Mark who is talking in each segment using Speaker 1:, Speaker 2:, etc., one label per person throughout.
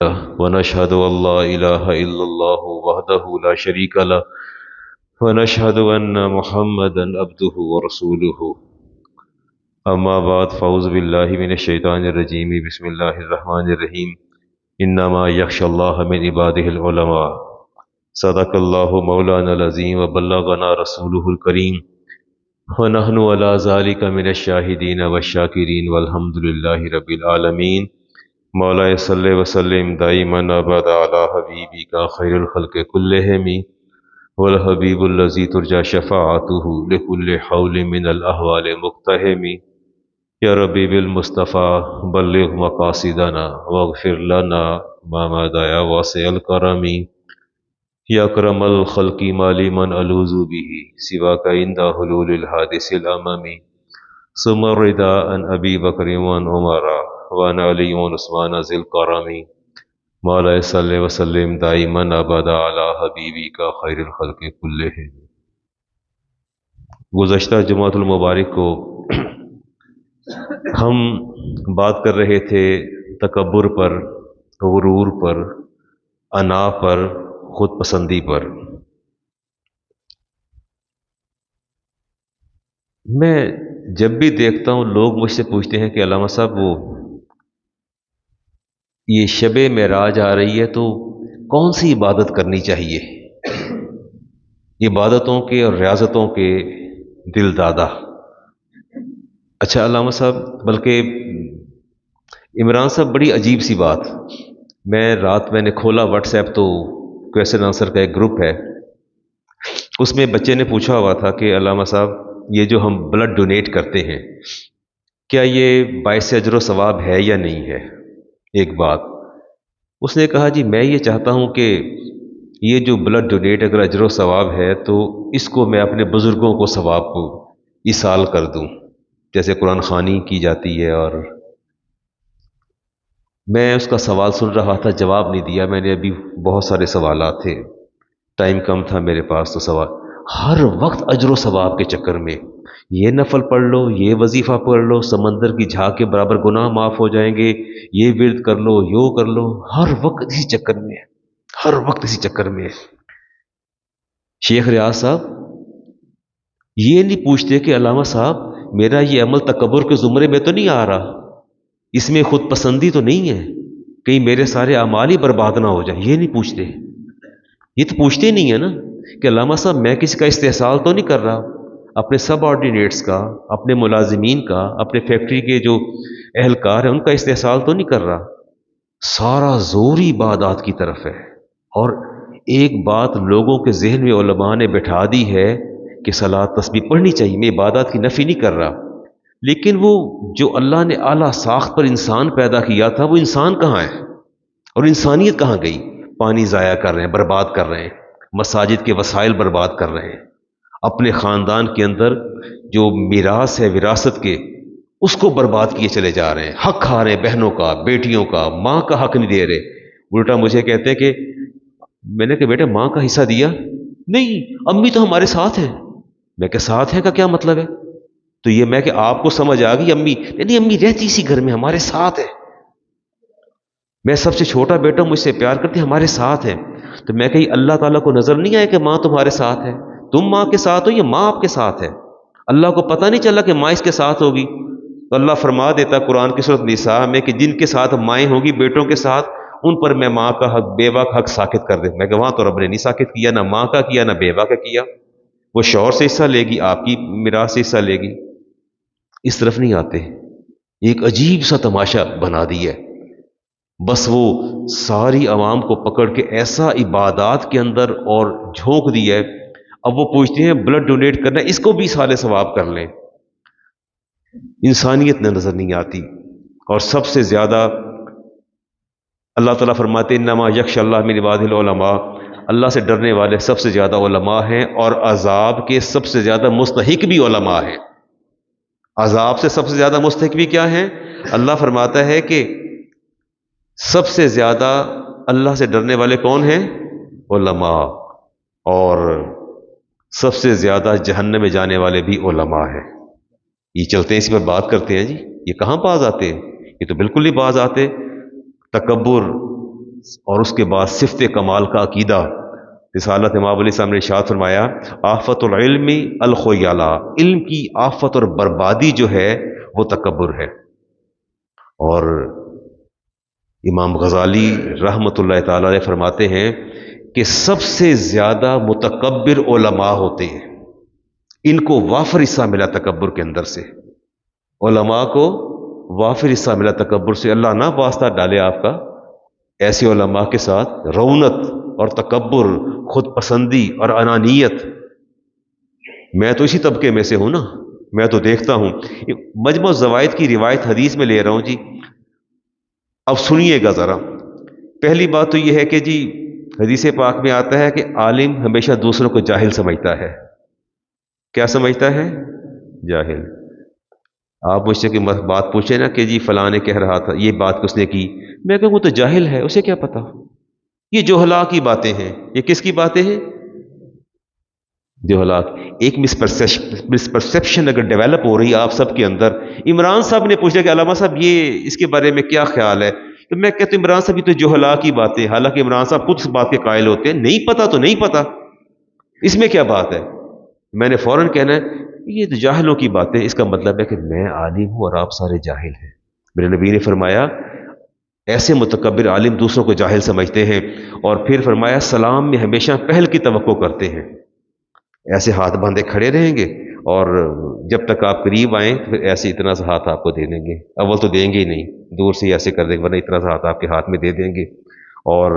Speaker 1: ونشهد أن لا إله إلا الله وحده لا شريك له ونشهد أن محمدا عبده ورسوله أما بعد فأعوذ بالله من الشيطان الرجيم بسم الله الرحمن الرحيم إنما يخشى الله من عباده العلماء صدق الله مولانا العظيم وبلغنا رسوله الكريم ونحن على ذلك من الشاهدين والشاكرين والحمد لله رب العالمين مولا صلی وسلم دائما ابدا علی حبیبک خیر الخلق کلہم والحبیب الذی ترجى شفاعته لكل حول من الاحوال مقتحم یا ربی بالمصطفى بلغ مقاصدنا واغفر لنا ما مضى یا واسع الکرم یا اکرم الخلق ما لمن الوذ به سواک عند حلول الحادث الامم ثم الرضا عن ابی بکر وعن عمر وعن علی وعثمان ذی الکرم مولا صلی وسلم دائما ابدا علی حبیبک خیر الخلق کلہم۔ گزشتہ جمعۃ المبارک کو ہم بات کر رہے تھے تکبر پر، غرور پر، انا پر، خود پسندی پر۔ میں جب بھی دیکھتا ہوں لوگ مجھ سے پوچھتے ہیں کہ علامہ صاحب وہ یہ شب معراج آ رہی ہے تو کون سی عبادت کرنی چاہیے؟ عبادتوں کے اور ریاضتوں کے دل دادا۔ اچھا علامہ صاحب، بلکہ عمران صاحب بڑی عجیب سی بات، میں نے کھولا واٹس ایپ تو کویسچن آنسر کا ایک گروپ ہے، اس میں بچے نے پوچھا ہوا تھا کہ علامہ صاحب یہ جو ہم بلڈ ڈونیٹ کرتے ہیں کیا یہ باعث اجر و ثواب ہے یا نہیں ہے؟ ایک بات اس نے کہا جی میں یہ چاہتا ہوں کہ یہ جو بلڈ ڈونیٹ اگر اجر و ثواب ہے تو اس کو میں اپنے بزرگوں کو ثواب کو ایصال کر دوں، جیسے قرآن خوانی کی جاتی ہے۔ اور میں اس کا سوال سن رہا تھا، جواب نہیں دیا میں نے، ابھی بہت سارے سوالات تھے، ٹائم کم تھا میرے پاس، تو سوال ہر وقت اجر و ثواب کے چکر میں، یہ نفل پڑھ لو، یہ وظیفہ پڑھ لو، سمندر کی جھاگ کے برابر گناہ معاف ہو جائیں گے، یہ ورد کر لو، یو کر لو، ہر وقت اسی چکر میں، ہر وقت اسی چکر میں۔ شیخ ریاض صاحب یہ نہیں پوچھتے کہ علامہ صاحب میرا یہ عمل تکبر کے زمرے میں تو نہیں آ رہا، اس میں خود پسندی تو نہیں ہے، کہیں میرے سارے اعمال ہی برباد نہ ہو جائیں، یہ نہیں پوچھتے۔ یہ تو پوچھتے ہی نہیں ہے نا کہ علامہ صاحب میں کسی کا استحصال تو نہیں کر رہا، اپنے سب آرڈینیٹس کا، اپنے ملازمین کا، اپنے فیکٹری کے جو اہلکار ہیں ان کا استحصال تو نہیں کر رہا، سارا زور ہی عبادات کی طرف ہے۔ اور ایک بات لوگوں کے ذہن میں علماء نے بٹھا دی ہے کہ صلاۃ تسبیح پڑھنی چاہیے، میں عبادات کی نفی نہیں کر رہا، لیکن وہ جو اللہ نے اعلیٰ ساخت پر انسان پیدا کیا تھا وہ انسان کہاں ہے اور انسانیت کہاں گئی؟ پانی ضائع کر رہے ہیں، برباد کر رہے ہیں، مساجد کے وسائل برباد کر رہے ہیں، اپنے خاندان کے اندر جو میراث ہے وراثت کے اس کو برباد کیے چلے جا رہے ہیں، حق کھا رہے ہیں، بہنوں کا، بیٹیوں کا، ماں کا حق نہیں دے رہے۔ الٹا مجھے کہتے ہیں کہ میں نے کہا بیٹا ماں کا حصہ دیا نہیں، امی تو ہمارے ساتھ ہے۔ میں کہ ساتھ ہے کا کیا مطلب ہے؟ تو یہ میں کہ آپ کو سمجھ آ گئی امی نہیں، امی رہتی اسی گھر میں، ہمارے ساتھ ہے، میں سب سے چھوٹا بیٹا، مجھ سے پیار کرتی، ہمارے ساتھ ہے۔ تو میں کہ اللہ تعالیٰ کو نظر نہیں آیا کہ ماں تمہارے ساتھ ہے؟ تم ماں کے ساتھ ہو یا ماں آپ کے ساتھ ہے؟ اللہ کو پتہ نہیں چلا کہ ماں اس کے ساتھ ہوگی؟ تو اللہ فرما دیتا قرآن کی سورۃ نساء میں کہ جن کے ساتھ مائیں ہوگی بیٹوں کے ساتھ، ان پر میں ماں کا حق، بیوہ کا حق ساقط کر دے۔ میں کہ وہاں تو رب نے نہیں ساقط کیا، نہ ماں کا کیا نہ بیوہ کا کیا، وہ شوہر سے حصہ لے گی، آپ کی میراث سے حصہ لے گی، اس طرف نہیں آتے۔ ایک عجیب سا تماشا بنا دی ہے، بس وہ ساری عوام کو پکڑ کے ایسا عبادات کے اندر اور جھونک دیا ہے۔ اب وہ پوچھتے ہیں بلڈ ڈونیٹ کرنا، اس کو بھی سالے ثواب کر لیں، انسانیت نظر نہیں آتی۔ اور سب سے زیادہ اللہ تعالیٰ فرماتے ہیں انما یخشی اللہ من عبادہ العلماء، اللہ سے ڈرنے والے سب سے زیادہ علماء ہیں، اور عذاب کے سب سے زیادہ مستحق بھی علماء ہیں۔ عذاب سے سب سے زیادہ مستحق بھی کیا ہیں؟ اللہ فرماتا ہے کہ سب سے زیادہ اللہ سے ڈرنے والے کون ہیں؟ علماء، اور سب سے زیادہ جہنم میں جانے والے بھی علماء ہیں۔ یہ چلتے ہیں اسی پر بات کرتے ہیں جی، یہ کہاں باز آتے ہیں؟ یہ تو بالکل نہیں باز آتے۔ تکبر اور اس کے بعد صفت کمال کا عقیدہ۔ رسالت امام علیہ السلام نے ارشاد فرمایا آفت العلم الخیالہ، علم کی آفت اور بربادی جو ہے وہ تکبر ہے۔ اور امام غزالی رحمۃ اللہ تعالی علیہ فرماتے ہیں کہ سب سے زیادہ متکبر علماء ہوتے ہیں، ان کو وافر حصہ ملا تکبر کے اندر سے، علماء کو وافر حصہ ملا تکبر سے۔ اللہ نہ واسطہ ڈالے آپ کا ایسے علماء کے ساتھ رونت اور تکبر، خود پسندی اور انانیت۔ میں تو اسی طبقے میں سے ہوں نا، میں تو دیکھتا ہوں۔ مجمع الزوائد کی روایت حدیث میں لے رہا ہوں جی، اب سنیے گا ذرا۔ پہلی بات تو یہ ہے کہ جی حدیث پاک میں آتا ہے کہ عالم ہمیشہ دوسروں کو جاہل سمجھتا ہے۔ کیا سمجھتا ہے؟ جاہل۔ آپ مجھ سے کہ بات پوچھیں نا کہ جی فلاں نے کہہ رہا تھا یہ بات کس نے کی، میں کہوں وہ تو جاہل ہے، اسے کیا پتا۔ یہ جوہلا کی باتیں ہیں۔ یہ کس کی باتیں ہیں؟ جوہلا۔ ایک مسپرسیپشن اگر ڈیولپ ہو رہی ہے آپ سب کے اندر۔ عمران صاحب نے پوچھا کہ علامہ صاحب یہ اس کے بارے میں کیا خیال ہے، تو میں کہتا ہوں عمران صاحب یہ تو جوہلا کی باتیں، حالانکہ عمران صاحب خود اس بات کے قائل ہوتے ہیں نہیں پتا تو نہیں پتا، اس میں کیا بات ہے۔ میں نے فوراً کہنا ہے یہ تو جاہلوں کی باتیں، اس کا مطلب ہے کہ میں عالم ہوں اور آپ سارے جاہل ہیں۔ میرے نبی نے فرمایا ایسے متکبر عالم دوسروں کو جاہل سمجھتے ہیں، اور پھر فرمایا سلام میں ہمیشہ پہل کی توقع کرتے ہیں۔ ایسے ہاتھ باندھے کھڑے رہیں گے اور جب تک آپ قریب آئیں تو پھر ایسے اتنا سا ہاتھ آپ کو دے دیں گے، اول تو دیں گے ہی نہیں، دور سے ہی ایسے کر دیں گے، ورنہ اتنا سا ہاتھ آپ کے ہاتھ میں دے دیں گے۔ اور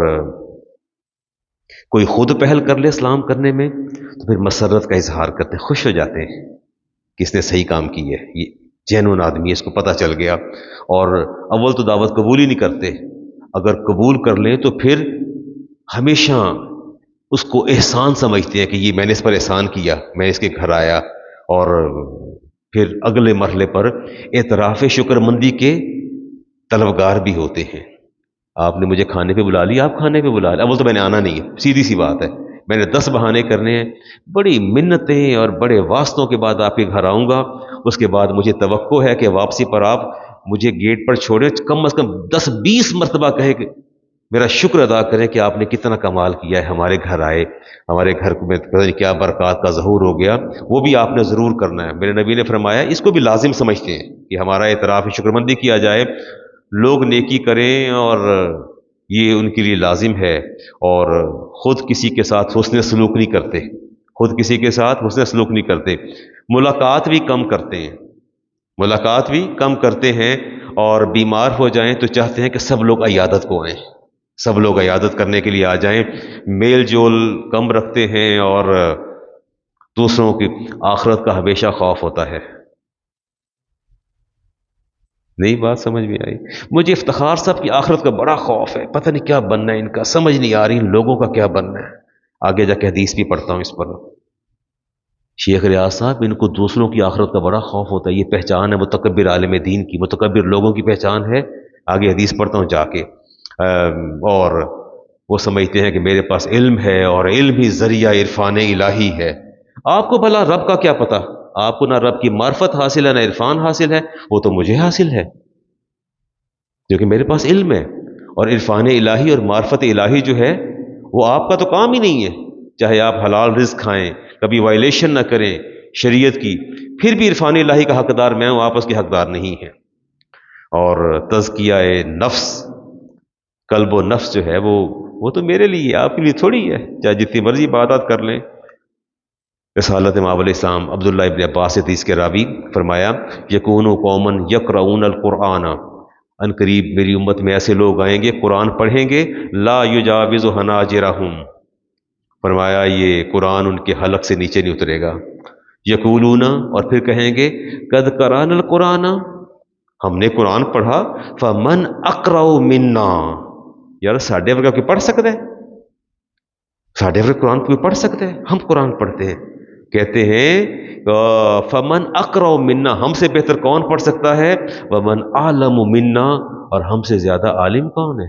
Speaker 1: کوئی خود پہل کر لے اسلام کرنے میں تو پھر مسرت کا اظہار کرتے ہیں، خوش ہو جاتے ہیں کہ اس نے صحیح کام کی ہے، یہ جینون آدمی ہے، اس کو پتہ چل گیا۔ اور اول تو دعوت قبول ہی نہیں کرتے، اگر قبول کر لیں تو پھر ہمیشہ اس کو احسان سمجھتے ہیں کہ یہ میں نے اس پر احسان کیا، میں اس کے گھر آیا، اور پھر اگلے مرحلے پر اعتراف شکر مندی کے طلبگار بھی ہوتے ہیں۔ آپ نے مجھے کھانے پہ بلا لیا، آپ کھانے پہ بلا لیا، اول تو میں نے آنا نہیں ہے، سیدھی سی بات ہے، میں نے 10 بہانے کرنے ہیں، بڑی منتیں اور بڑے واسطوں کے بعد آپ کے گھر آؤں گا، اس کے بعد مجھے توقع ہے کہ واپسی پر آپ مجھے گیٹ پر چھوڑیں، کم از کم 10-20 مرتبہ کہے کہ میرا شکر ادا کریں کہ آپ نے کتنا کمال کیا ہے، ہمارے گھر آئے، ہمارے گھر میں پتہ نہیں کیا برکات کا ظہور ہو گیا، وہ بھی آپ نے ضرور کرنا ہے۔ میرے نبی نے فرمایا اس کو بھی لازم سمجھتے ہیں کہ ہمارا اعتراف شکرمندی کیا جائے، لوگ نیکی کریں اور یہ ان کے لیے لازم ہے، اور خود کسی کے ساتھ حسن سلوک نہیں کرتے، خود کسی کے ساتھ حسن سلوک نہیں کرتے، ملاقات بھی کم کرتے ہیں، ملاقات بھی کم کرتے ہیں، اور بیمار ہو جائیں تو چاہتے ہیں کہ سب لوگ عیادت کو آئیں، سب لوگ عیادت کرنے کے لیے آ جائیں، میل جول کم رکھتے ہیں، اور دوسروں کی آخرت کا ہمیشہ خوف ہوتا ہے۔ نئی بات سمجھ میں آئی؟ مجھے افتخار صاحب کی آخرت کا بڑا خوف ہے، پتہ نہیں کیا بننا ہے ان کا، سمجھ نہیں آ رہی ان لوگوں کا کیا بننا ہے۔ آگے جا کے حدیث بھی پڑھتا ہوں اس پر۔ شیخ ریاض صاحب ان کو دوسروں کی آخرت کا بڑا خوف ہوتا ہے، یہ پہچان ہے متکبر عالم دین کی، متکبر لوگوں کی پہچان ہے۔ آگے حدیث پڑھتا ہوں جا کے، اور وہ سمجھتے ہیں کہ میرے پاس علم ہے اور علم ہی ذریعہ عرفان الہی ہے۔ آپ کو بھلا رب کا کیا پتا؟ آپ کو نہ رب کی معرفت حاصل ہے نہ عرفان حاصل ہے، وہ تو مجھے حاصل ہے کیونکہ میرے پاس علم ہے، اور عرفان الہی اور معرفت الہی جو ہے وہ آپ کا تو کام ہی نہیں ہے، چاہے آپ حلال رزق کھائیں، کبھی وائلیشن نہ کریں شریعت کی، پھر بھی عرفان الہی کا حقدار میں ہوں، آپ اس کے حقدار نہیں ہیں۔ اور تزکیہ نفس، قلب و نفس جو ہے وہ تو میرے لیے، آپ کے لیے تھوڑی ہے، چاہے جتنی مرضی عبادت کر لیں۔ رسالت امام علیہ السلام عبداللہ ابن عباس حدیث کے راوی فرمایا یکونوا قوما یقرؤون القرآن، ان قریب میری امت میں ایسے لوگ آئیں گے قرآن پڑھیں گے، لا یجاوز حناجرہم، فرمایا یہ قرآن ان کے حلق سے نیچے نہیں اترے گا، یقولون، اور پھر کہیں گے قد قرأنا القرآن، ہم نے قرآن پڑھا، فمن اقرأ منا، یار ساڈے ورگا کوئی پڑھ سکتا ہے؟ ساڈے ورگا قرآن کوئی پڑھ سکتا ہے؟ ہم قرآن پڑھتے ہیں۔ کہتے ہیں فمن اقرأ منا، ہم سے بہتر کون پڑھ سکتا ہے؟ ومن اعلم منا، اور ہم سے زیادہ عالم کون ہے؟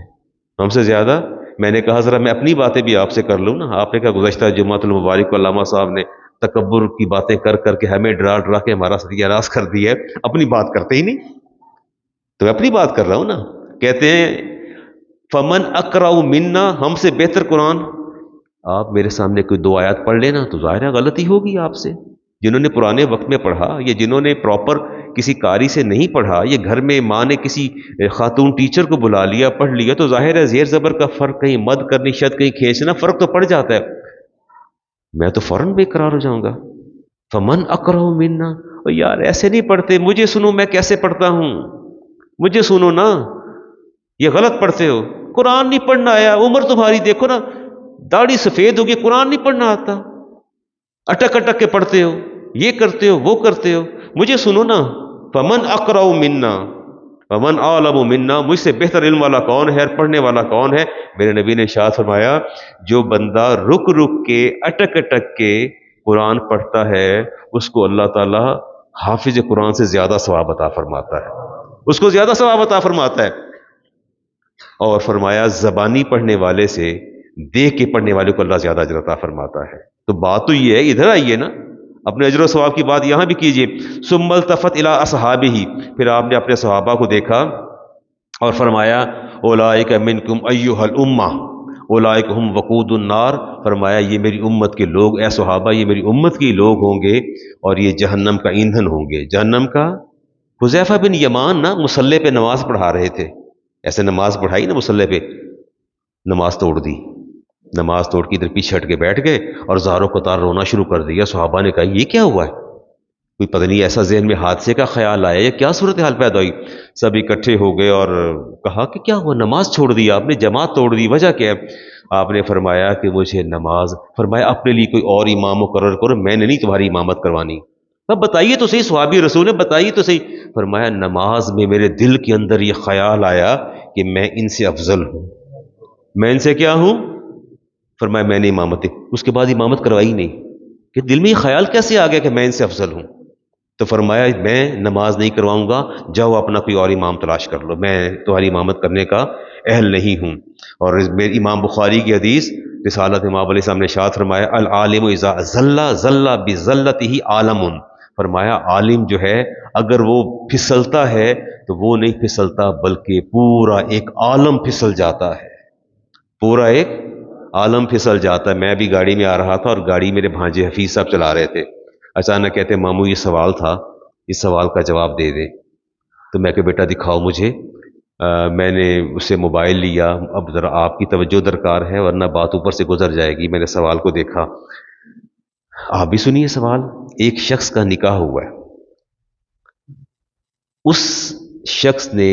Speaker 1: ہم سے زیادہ، میں نے کہا ذرا میں اپنی باتیں بھی آپ سے کر لوں نا، آپ نے کہا گزشتہ جمعۃ المبارک کو علامہ صاحب نے تکبر کی باتیں کر کر کے ہمیں ڈرا ڈرا کے ہمارا ستیہ ناش کر دیا ہے، اپنی بات کرتے ہی نہیں، تو میں اپنی بات کر رہا ہوں نا۔ کہتے ہیں فمن اقرأ منا، ہم سے بہتر قرآن. آپ میرے سامنے کوئی دو آیات پڑھ لینا تو ظاہر ہے غلطی ہوگی آپ سے. جنہوں نے پرانے وقت میں پڑھا یا جنہوں نے پراپر کسی قاری سے نہیں پڑھا، یہ گھر میں ماں نے کسی خاتون ٹیچر کو بلا لیا پڑھ لیا، تو ظاہر ہے زیر زبر کا فرق، کہیں مد کرنی شد کہیں کھینچنا، فرق تو پڑ جاتا ہے. میں تو فوراً بے قرار ہو جاؤں گا. فمن اقرأ منا، اور یار ایسے نہیں پڑھتے، مجھے سنو میں کیسے پڑھتا ہوں، مجھے سنو نا، یہ غلط پڑھتے ہو. قرآن نہیں پڑھنا آیا، عمر تمہاری دیکھو نا، داڑھی سفید ہوگی، قرآن نہیں پڑھنا آتا، اٹک اٹک کے پڑھتے ہو، یہ کرتے ہو وہ کرتے ہو. مجھے سنو نا. فمن اقرأ منا ومن اعلم منا، مجھ سے بہتر علم والا کون ہے، پڑھنے والا کون ہے. میرے نبی نے ارشاد فرمایا، جو بندہ رک رک کے اٹک اٹک کے قرآن پڑھتا ہے، اس کو اللہ تعالی حافظ قرآن سے زیادہ ثواب عطا فرماتا ہے، اس کو زیادہ ثواب عطا فرماتا ہے. اور فرمایا زبانی پڑھنے والے سے دیکھ کے پڑھنے والے کو اللہ زیادہ اجر عطا فرماتا ہے. تو بات تو یہ ہے، ادھر آئیے نا، اپنے اجر و ثواب کی بات یہاں بھی کیجیے. ثم التفت الی اصحابہ، پھر آپ نے اپنے صحابہ کو دیکھا اور فرمایا اولئک منکم ایھا الامہ اولئک هم وقود النار. فرمایا یہ میری امت کے لوگ، اے صحابہ یہ میری امت کے لوگ ہوں گے اور یہ جہنم کا ایندھن ہوں گے. جہنم کا. حذیفہ بن یمان نا مصلی پہ نماز پڑھا رہے تھے، ایسے نماز پڑھائی نا مصلی پہ، نماز توڑ دی، نماز توڑ کے ادھر پیچھے ہٹ کے بیٹھ گئے اور زاروں قطار رونا شروع کر دیا. صحابہ نے کہا یہ کیا ہوا ہے، کوئی پتہ نہیں ایسا ذہن میں حادثے کا خیال آیا یا کیا صورتحال پیدا ہوئی. سب اکٹھے ہو گئے اور کہا کہ کیا ہوا، نماز چھوڑ دی آپ نے، جماعت توڑ دی، وجہ کیا ہے. آپ نے فرمایا کہ مجھے نماز، فرمایا اپنے لیے کوئی اور امام مقرر کرو، میں نے نہیں تمہاری امامت کروانی. اب بتائیے تو صحیح، صحابی رسول نے بتائیے تو صحیح. فرمایا نماز میں میرے دل کے اندر یہ خیال آیا کہ میں ان سے افضل ہوں. میں ان سے کیا ہوں؟ فرمایا میں نے امامت، اس کے بعد امامت کروائی نہیں. کہ دل میں یہ خیال کیسے آ گیا کہ میں ان سے افضل ہوں؟ تو فرمایا میں نماز نہیں کرواؤں گا، جاؤ اپنا کوئی اور امام تلاش کر لو، میں تمہاری امامت کرنے کا اہل نہیں ہوں. اور امام بخاری کی حدیث رسالت امام علیہ السلام نے ارشاد فرمایا العالم اذا ذل ذل بذلته عالم. فرمایا عالم جو ہے اگر وہ پھسلتا ہے تو وہ نہیں پھسلتا بلکہ پورا ایک عالم پھسل جاتا ہے، پورا ایک عالم پھسل جاتا ہے. میں بھی گاڑی میں آ رہا تھا اور گاڑی میرے بھانجے حفیظ صاحب چلا رہے تھے. اچانک کہتے ماموں یہ سوال تھا، اس سوال کا جواب دے دیں. تو میں کہ بیٹا دکھاؤ مجھے. میں نے اس سے موبائل لیا، اب ذرا آپ کی توجہ درکار ہے ورنہ بات اوپر سے گزر جائے گی. میں نے سوال کو دیکھا، آپ بھی سنیے سوال. ایک شخص کا نکاح ہوا ہے، اس شخص نے،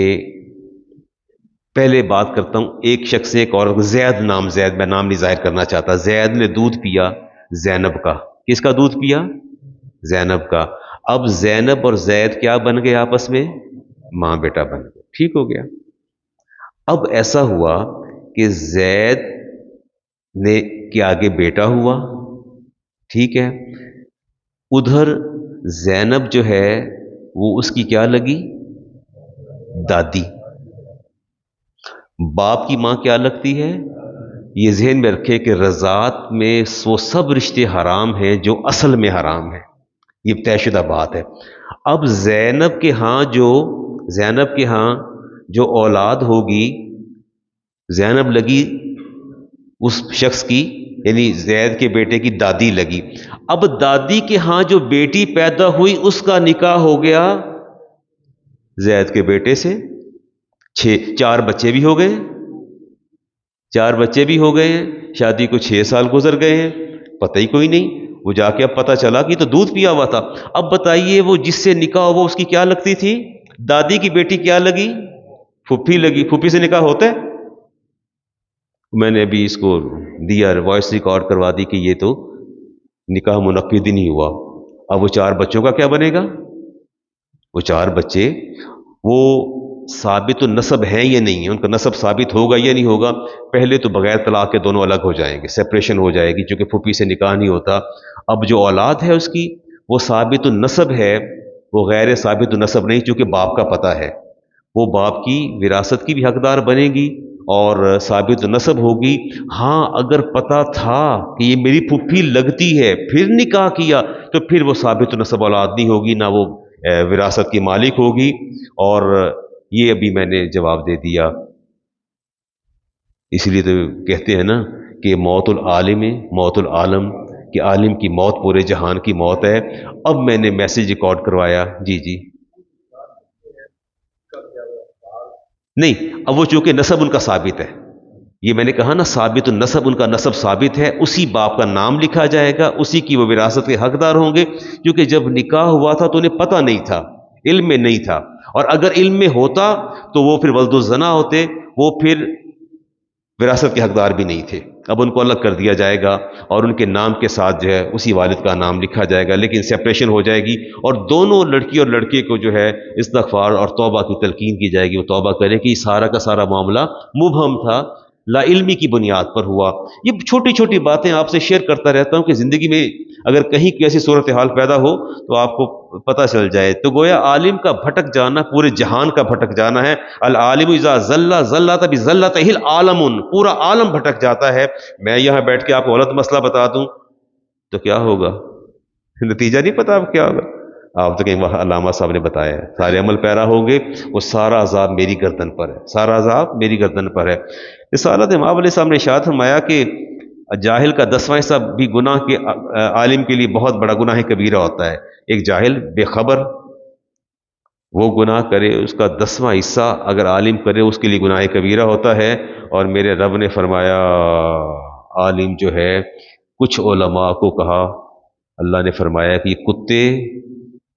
Speaker 1: پہلے بات کرتا ہوں، ایک شخص سے ایک عورت، زید نام، زید میں نام نہیں ظاہر کرنا چاہتا، زید نے دودھ پیا زینب کا. کس کا دودھ پیا؟ زینب کا. اب زینب اور زید کیا بن گئے آپس میں؟ ماں بیٹا بن گئے، ٹھیک ہو گیا. اب ایسا ہوا کہ زید نے کے آگے بیٹا ہوا، ٹھیک ہے، ادھر زینب جو ہے وہ اس کی کیا لگی؟ دادی. باپ کی ماں کیا لگتی ہے؟ یہ ذہن میں رکھے کہ رضاعت میں وہ سب رشتے حرام ہیں جو اصل میں حرام ہیں، یہ طے شدہ بات ہے. اب زینب کے ہاں جو اولاد ہوگی، زینب لگی اس شخص کی، یعنی زید کے بیٹے کی دادی لگی. اب دادی کے ہاں جو بیٹی پیدا ہوئی اس کا نکاح ہو گیا زید کے بیٹے سے. 4 بچے بھی ہو گئے، 4 بچے بھی ہو گئے ہیں، شادی کو 6 سال گزر گئے ہیں، پتہ ہی کوئی نہیں. وہ جا کے اب پتہ چلا کہ تو دودھ پیا ہوا تھا. اب بتائیے وہ جس سے نکاح ہوا اس کی کیا لگتی تھی؟ دادی کی بیٹی کیا لگی؟ پھوپھی لگی. پھوپھی سے نکاح ہوتا ہے؟ میں نے ابھی اس کو دیا، وائس ریکارڈ کروا دی کہ یہ تو نکاح منعقد ہی نہیں ہوا. اب وہ 4 بچوں کا کیا بنے گا؟ وہ 4 بچے وہ ثابت النسب ہیں یا نہیں ہیں، ان کا نسب ثابت ہوگا یا نہیں ہوگا؟ پہلے تو بغیر طلاق کے دونوں الگ ہو جائیں گے، سپریشن ہو جائے گی، چونکہ پھوپھی سے نکاح نہیں ہوتا. اب جو اولاد ہے اس کی وہ ثابت النسب ہے، وہ غیر ثابت النسب نہیں، چونکہ باپ کا پتہ ہے، وہ باپ کی وراثت کی بھی حقدار بنے گی اور ثابت نسب ہوگی. ہاں اگر پتہ تھا کہ یہ میری پھوپھی لگتی ہے پھر نکاح کیا تو پھر وہ ثابت نسب اولاد نہیں ہوگی، نہ وہ وراثت کی مالک ہوگی. اور یہ ابھی میں نے جواب دے دیا. اس لیے تو کہتے ہیں نا کہ موت العالم موت العالم، کہ عالم کی موت پورے جہان کی موت ہے۔ اب میں نے میسج ریکارڈ کروایا، جی جی، نہیں اب وہ چونکہ نسب ان کا ثابت ہے، یہ میں نے کہا نا ثابت النسب، ان کا نسب ثابت ہے، اسی باپ کا نام لکھا جائے گا، اسی کی وہ وراثت کے حقدار ہوں گے، کیونکہ جب نکاح ہوا تھا تو انہیں پتہ نہیں تھا، علم میں نہیں تھا، اور اگر علم میں ہوتا تو وہ پھر ولد الزنا ہوتے، وہ پھر وراثت کے حقدار بھی نہیں تھے۔ اب ان کو الگ کر دیا جائے گا اور ان کے نام کے ساتھ جو ہے اسی والد کا نام لکھا جائے گا، لیکن سپریشن ہو جائے گی، اور دونوں لڑکی اور لڑکے کو جو ہے استغفار اور توبہ کی تلقین کی جائے گی، وہ توبہ کرے کہ سارا کا سارا معاملہ مبہم تھا، لا علمی کی بنیاد پر ہوا۔ یہ چھوٹی چھوٹی باتیں آپ سے شیئر کرتا رہتا ہوں کہ زندگی میں اگر کہیں کی ایسی صورتحال پیدا ہو تو آپ کو پتہ چل جائے۔ تو گویا عالم کا بھٹک جانا پورے جہان کا بھٹک جانا ہے۔ العالم اذا ذل ذلت بذلتہ العالم، پورا عالم بھٹک جاتا ہے۔ میں یہاں بیٹھ کے آپ کو غلط مسئلہ بتا دوں تو کیا ہوگا، نتیجہ نہیں پتا اب کیا ہوگا۔ آپ تو کہیں وہاں علامہ صاحب نے بتایا ہے سارے عمل پیرا ہوں گے، وہ سارا عذاب میری گردن پر ہے، سارا عذاب میری گردن پر ہے۔ رسالت امام علیہ السلام نے ارشاد فرمایا کہ جاہل کا 10واں حصہ بھی گناہ کے عالم کے لیے بہت بڑا گناہ کبیرہ ہوتا ہے۔ ایک جاہل بے خبر وہ گناہ کرے، اس کا 10واں حصہ اگر عالم کرے اس کے لیے گناہ کبیرہ ہوتا ہے۔ اور میرے رب نے فرمایا عالم جو ہے، کچھ علماء کو کہا اللہ نے فرمایا کہ یہ کتے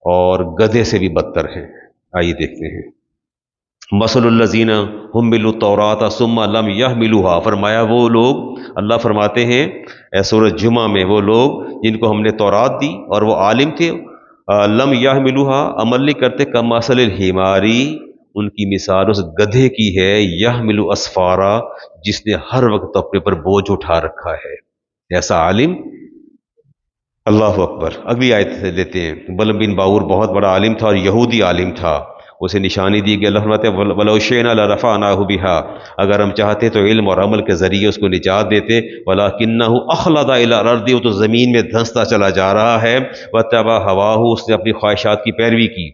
Speaker 1: اور گدھے سے بھی بدتر ہیں۔ آئیے دیکھتے ہیں۔ مثل الذین حملوا التوراۃ ثم لم یحملوها، فرمایا وہ لوگ، اللہ فرماتے ہیں سورۃ جمعہ میں، وہ لوگ جن کو ہم نے تورات دی اور وہ عالم تھے، لم یحملوها، عمل نہیں کرتے، کمثل الحمار، ان کی مثال اس گدھے کی ہے، یحمل اسفارا، جس نے ہر وقت اپنے پر بوجھ اٹھا رکھا ہے۔ ایسا عالم، اللہ اکبر۔ اگلی آیت لیتے ہیں۔ بلم بن باور بہت بڑا عالم تھا اور یہودی عالم تھا، اسے نشانی دی گئی، اللہ فرماتے ہیں وَلَوْ شِئْنَا لَرَفَعْنَاهُ بِهَا، اگر ہم چاہتے تو علم اور عمل کے ذریعے اس کو نجات دیتے، وَلَكِنَّهُ أَخْلَدَ إِلَى الْأَرْضِ، وہ تو زمین میں دھنستا چلا جا رہا ہے، وَاتَّبَعَ هَوَاهُ، اس نے اپنی خواہشات کی پیروی کی۔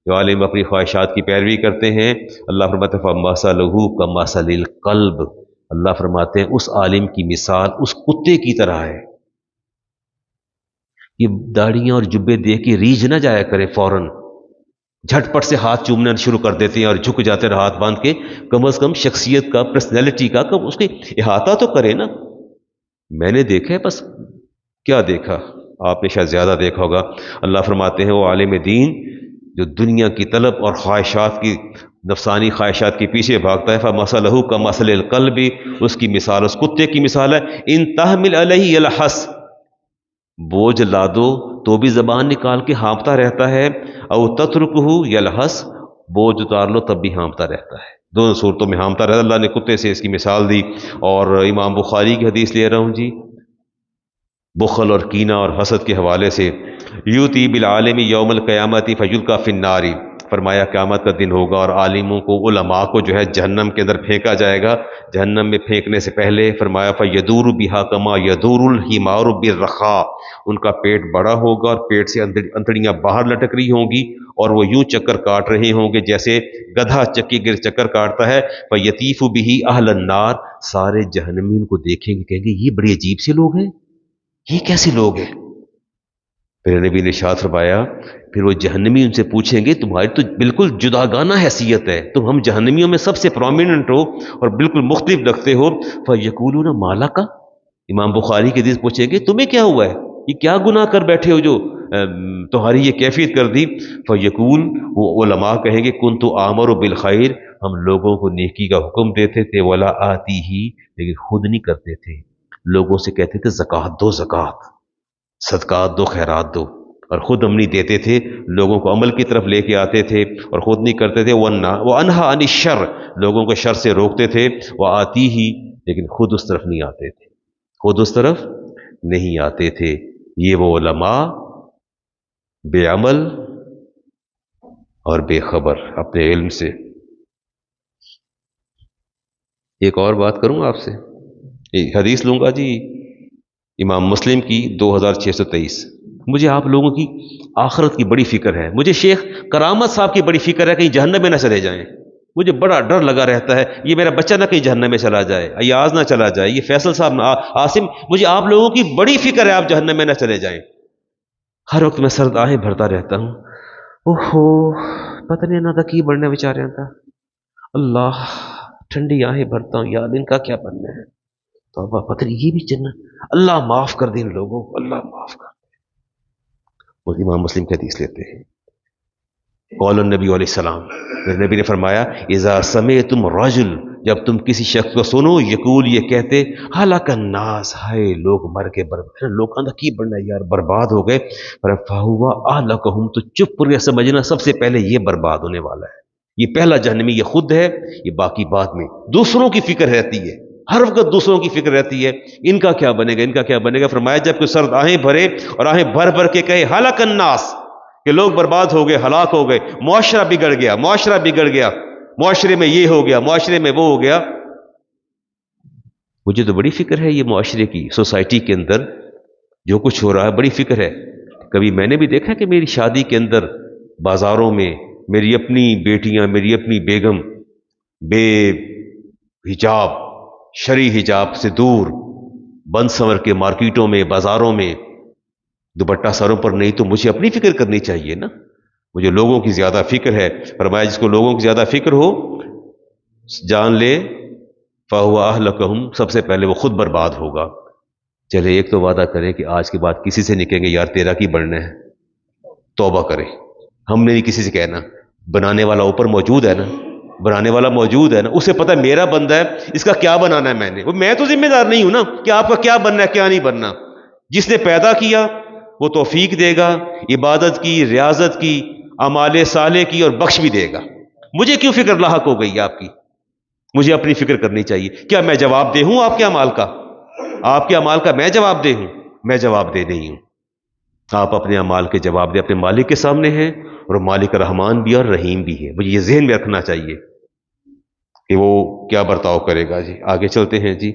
Speaker 1: جو عالم اپنی خواہشات کی پیروی کرتے ہیں، اللہ فرماتے ہیں فَمَثَلُهُ كَمَثَلِ الْقَلْبِ، اللہ فرماتے ہیں اس عالم کی مثال اس کتے کی طرح ہے۔ یہ داڑیاں اور جبے دیکھ کے ریجھ نہ جایا کرے، فوراً جھٹ پٹ سے ہاتھ چومنا شروع کر دیتے ہیں اور جھک جاتے ہیں ہاتھ باندھ کے۔ کم از کم شخصیت کا، پرسنالٹی کا اس کے احاطہ تو کرے نا۔ میں نے دیکھا ہے، بس کیا دیکھا، آپ نے شاید زیادہ دیکھا ہوگا۔ اللہ فرماتے ہیں وہ عالم دین جو دنیا کی طلب اور خواہشات کی، نفسانی خواہشات کے پیچھے بھاگتا ہے، فَمَثَلُهُ كَمَثَلِ الْقَلْبِ، اس کی مثال اس کتے کی مثال ہے، ان تحمل علیہ یلحس، بوجھ لا دو تو بھی زبان نکال کے ہانپتا رہتا ہے، او تترکہ یلحس، بوجھ اتار لو تب بھی ہانپتا رہتا ہے، دونوں صورتوں میں ہانپتا رہتا ہے۔ اللہ نے کتے سے اس کی مثال دی۔ اور امام بخاری کی حدیث لے رہا ہوں جی، بخل اور کینہ اور حسد کے حوالے سے، یوتی بالعالم یوم القیامت فیلقی فی النار، فرمایا قیامت کا دن ہوگا اور عالموں کو، علماء کو جو ہے جہنم کے اندر پھینکا جائے گا۔ جہنم میں پھینکنے سے پہلے فرمایا فیدور بہا کما یدور الحمار بالرخاء، ان کا پیٹ بڑا ہوگا اور پیٹ سے انتڑیاں باہر لٹک رہی ہوں گی اور وہ یوں چکر کاٹ رہے ہوں گے جیسے گدھا چکی گر چکر کاٹتا ہے۔ فیطیف بہ اہل النار، سارے جہنمی ان کو دیکھیں گے، کہیں گے یہ بڑی عجیب سے لوگ ہیں، یہ کیسے لوگ ہیں؟ پھر نبی نے ارشاد فرمایا، پھر وہ جہنمی ان سے پوچھیں گے تمہاری تو بالکل جداگانہ حیثیت ہے، تم ہم جہنمیوں میں سب سے پرومیننٹ ہو اور بالکل مختلف لگتے ہو۔ فیقولون مَا لَکَ، امام بخاری کے حدیث پوچھیں گے تمہیں کیا ہوا ہے، یہ کیا گناہ کر بیٹھے ہو جو تمہاری یہ کیفیت کر دی؟ فیقول، وہ علماء کہیں گے کنت آمر بالخیر، ہم لوگوں کو نیکی کا حکم دیتے تھے، ولا آتی ہی، لیکن خود نہیں کرتے تھے، لوگوں سے کہتے تھے زکوٰۃ دو، زکوٰۃ، صدقات دو، خیرات دو، اور خود ہم نہیں دیتے تھے، لوگوں کو عمل کی طرف لے کے آتے تھے اور خود نہیں کرتے تھے۔ وَأَنْهَا عَنِ الشَّرِّ، لوگوں کو شر سے روکتے تھے، وَآتِيهِ، لیکن خود اس طرف نہیں آتے تھے، خود اس طرف نہیں آتے تھے۔ یہ وہ علماء بے عمل اور بے خبر اپنے علم سے۔ ایک اور بات کروں آپ سے، ایک حدیث لوں گا جی، امام مسلم کی 2623۔ مجھے آپ لوگوں کی آخرت کی بڑی فکر ہے، مجھے شیخ کرامت صاحب کی بڑی فکر ہے کہیں جہنم میں نہ چلے جائیں۔ مجھے بڑا ڈر لگا رہتا ہے یہ میرا بچہ نہ کہیں جہنم میں چلا جائے، ایاز نہ چلا جائے، یہ فیصل صاحب عاصم، مجھے آپ لوگوں کی بڑی فکر ہے آپ جہنم میں نہ چلے جائیں۔ ہر وقت میں سرد آہیں بھرتا رہتا ہوں، اوہو پتہ نہیں نہ کی بڑھنے بیچارے تھا، اللہ ٹھنڈی آہیں بھرتا ہوں یار ان کا کیا بننا ہے، توبہ پتہ نہیں یہ بھی جنت، اللہ معاف کر دے ان لوگوں کو، اللہ معاف کر دے۔ وہ امام مسلم کی حدیث لیتے ہیں، قول النبی علیہ السلام، میرے نبی نے فرمایا اذا سمعتم رجل، جب تم کسی شخص کو سنو یقول یہ کہتے ہلاک الناس، ہائے لوگ مر کے برباد، لوگ اندر کی بڑھنا یار برباد ہو گئے، فہوا اہلکہم، تو چپ کر سمجھنا سب سے پہلے یہ برباد ہونے والا ہے، یہ پہلا جہنمی یہ خود ہے، یہ باقی بعد میں دوسروں کی فکر رہتی ہے، ہر وقت دوسروں کی فکر رہتی ہے، ان کا کیا بنے گا، ان کا کیا بنے گا۔ فرمایا جب کوئی سرد آہیں بھرے اور آہیں بھر بھر کے کہے ہلاک الناس، کہ لوگ برباد ہو گئے، ہلاک ہو گئے، معاشرہ بگڑ گیا، معاشرہ بگڑ گیا، معاشرے میں یہ ہو گیا، معاشرے میں وہ ہو گیا، مجھے تو بڑی فکر ہے یہ معاشرے کی، سوسائٹی کے اندر جو کچھ ہو رہا ہے بڑی فکر ہے۔ کبھی میں نے بھی دیکھا کہ میری شادی کے اندر بازاروں میں میری اپنی بیٹیاں، میری اپنی بیگم بے حجاب، شرعی حجاب سے دور بند سنور کے مارکیٹوں میں، بازاروں میں، دوپٹہ سروں پر نہیں، تو مجھے اپنی فکر کرنی چاہیے نا، مجھے لوگوں کی زیادہ فکر ہے۔ فرمایا جس کو لوگوں کی زیادہ فکر ہو جان لے فہو اہلکہم، سب سے پہلے وہ خود برباد ہوگا۔ چلے ایک تو وعدہ کریں کہ آج کے بعد کسی سے نہیں کہیں گے یار تیرا کی بڑھنا ہے، توبہ کرے، ہم نے نہیں کسی سے کہنا، بنانے والا اوپر موجود ہے نا، بنانے والا موجود ہے نا، اسے پتہ ہے میرا بندہ ہے، اس کا کیا بنانا ہے میں تو ذمہ دار نہیں ہوں نا کہ آپ کا کیا بننا ہے کیا نہیں بننا، جس نے پیدا کیا وہ توفیق دے گا، عبادت کی، ریاضت کی، اعمال صالح کی، اور بخش بھی دے گا۔ مجھے کیوں فکر لاحق ہو گئی آپ کی؟ مجھے اپنی فکر کرنی چاہیے۔ کیا میں جواب دہ ہوں آپ کے اعمال کا؟ آپ کے اعمال کا میں جواب دہ ہوں؟ میں جواب دہ نہیں ہوں۔ آپ اپنے اعمال کے جواب دے اپنے مالک کے سامنے ہیں، اور مالک رحمان بھی اور رحیم بھی ہے، مجھے یہ ذہن میں رکھنا چاہیے کہ وہ کیا برتاؤ کرے گا۔ جی آگے چلتے ہیں۔ جی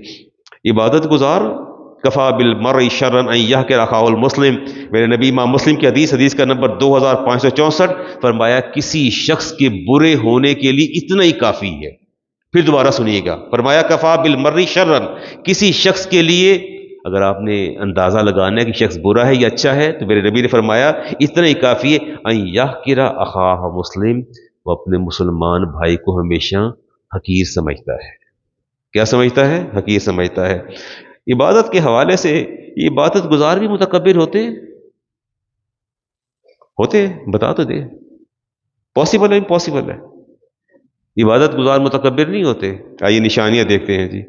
Speaker 1: عبادت گزار کفا بالمرء شرا ان یحقر اخاہ المسلم، میرے نبی امام مسلم کی حدیث کا نمبر 2564، فرمایا کسی شخص کے برے ہونے کے لیے اتنا ہی کافی ہے۔ پھر دوبارہ سنیے گا، فرمایا کفا بالمرء شرا، کسی شخص کے لیے اگر آپ نے اندازہ لگانا ہے کہ شخص برا ہے یا اچھا ہے تو میرے نبی نے فرمایا اتنا ہی کافی ہے، ان یحقر اخاہ مسلم، وہ اپنے مسلمان بھائی کو ہمیشہ حقیر سمجھتا ہے۔ کیا سمجھتا ہے؟ حقیر سمجھتا ہے۔ عبادت کے حوالے سے عبادت گزار بھی متکبر ہوتے بتا تو دے، پاسبل ہے امپاسبل ہے؟ عبادت گزار متکبر نہیں ہوتے۔ آئیے نشانیاں دیکھتے ہیں۔ جی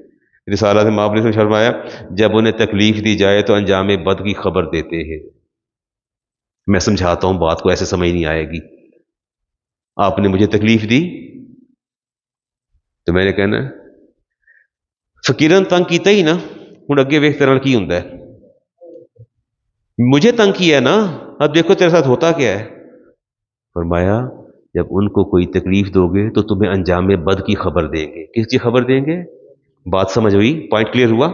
Speaker 1: رسالہ سے مابلس نے فرمایا جب انہیں تکلیف دی جائے تو انجام بد کی خبر دیتے ہیں۔ میں سمجھاتا ہوں بات کو، ایسے سمجھ نہیں آئے گی۔ آپ نے مجھے تکلیف دی تو میں نے کہنا فقیرن تنگ کیتا ہی نا، ہوں اگے ویخ تیرے کی ہوں، مجھے تنگ کیا ہے نا، اب دیکھو تیرے ساتھ ہوتا کیا ہے۔ فرمایا جب ان کو کوئی تکلیف دو گے تو تمہیں انجام بد کی خبر دیں گے۔ کس کی خبر دیں گے؟ بات سمجھ ہوئی؟ پوائنٹ کلیئر ہوا؟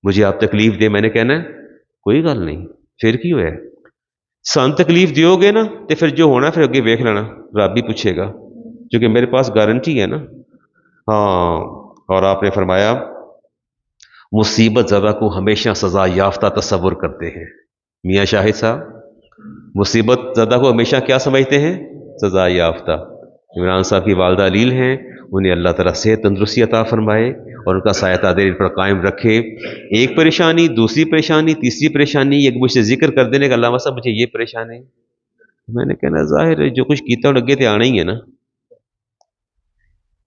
Speaker 1: مجھے آپ تکلیف دے، میں نے کہنا ہے کوئی گل نہیں، پھر کی ہوا ہے، سان تکلیف دیو گے نا تو پھر جو ہونا پھر اگے ویکھ لینا، رب بھی پوچھے گا، کیونکہ میرے پاس گارنٹی ہے نا۔ ہاں، اور آپ نے فرمایا مصیبت زدہ کو ہمیشہ سزا یافتہ تصور کرتے ہیں۔ میاں شاہد صاحب مصیبت زدہ کو ہمیشہ کیا سمجھتے ہیں؟ سزا یافتہ۔ عمران صاحب کی والدہ علیل ہیں، انہیں اللہ تعالیٰ صحت تندرستی عطا فرمائے اور ان کا سایہ تعدیر ان پر قائم رکھے۔ ایک پریشانی، دوسری پریشانی، تیسری پریشانی، ایک مجھ سے ذکر کر دینے کا علامہ صاحب مجھے یہ پریشانی ہے، میں نے کہنا ظاہر ہے جو کچھ کیتا لگے تھے آنا ہی ہے نا۔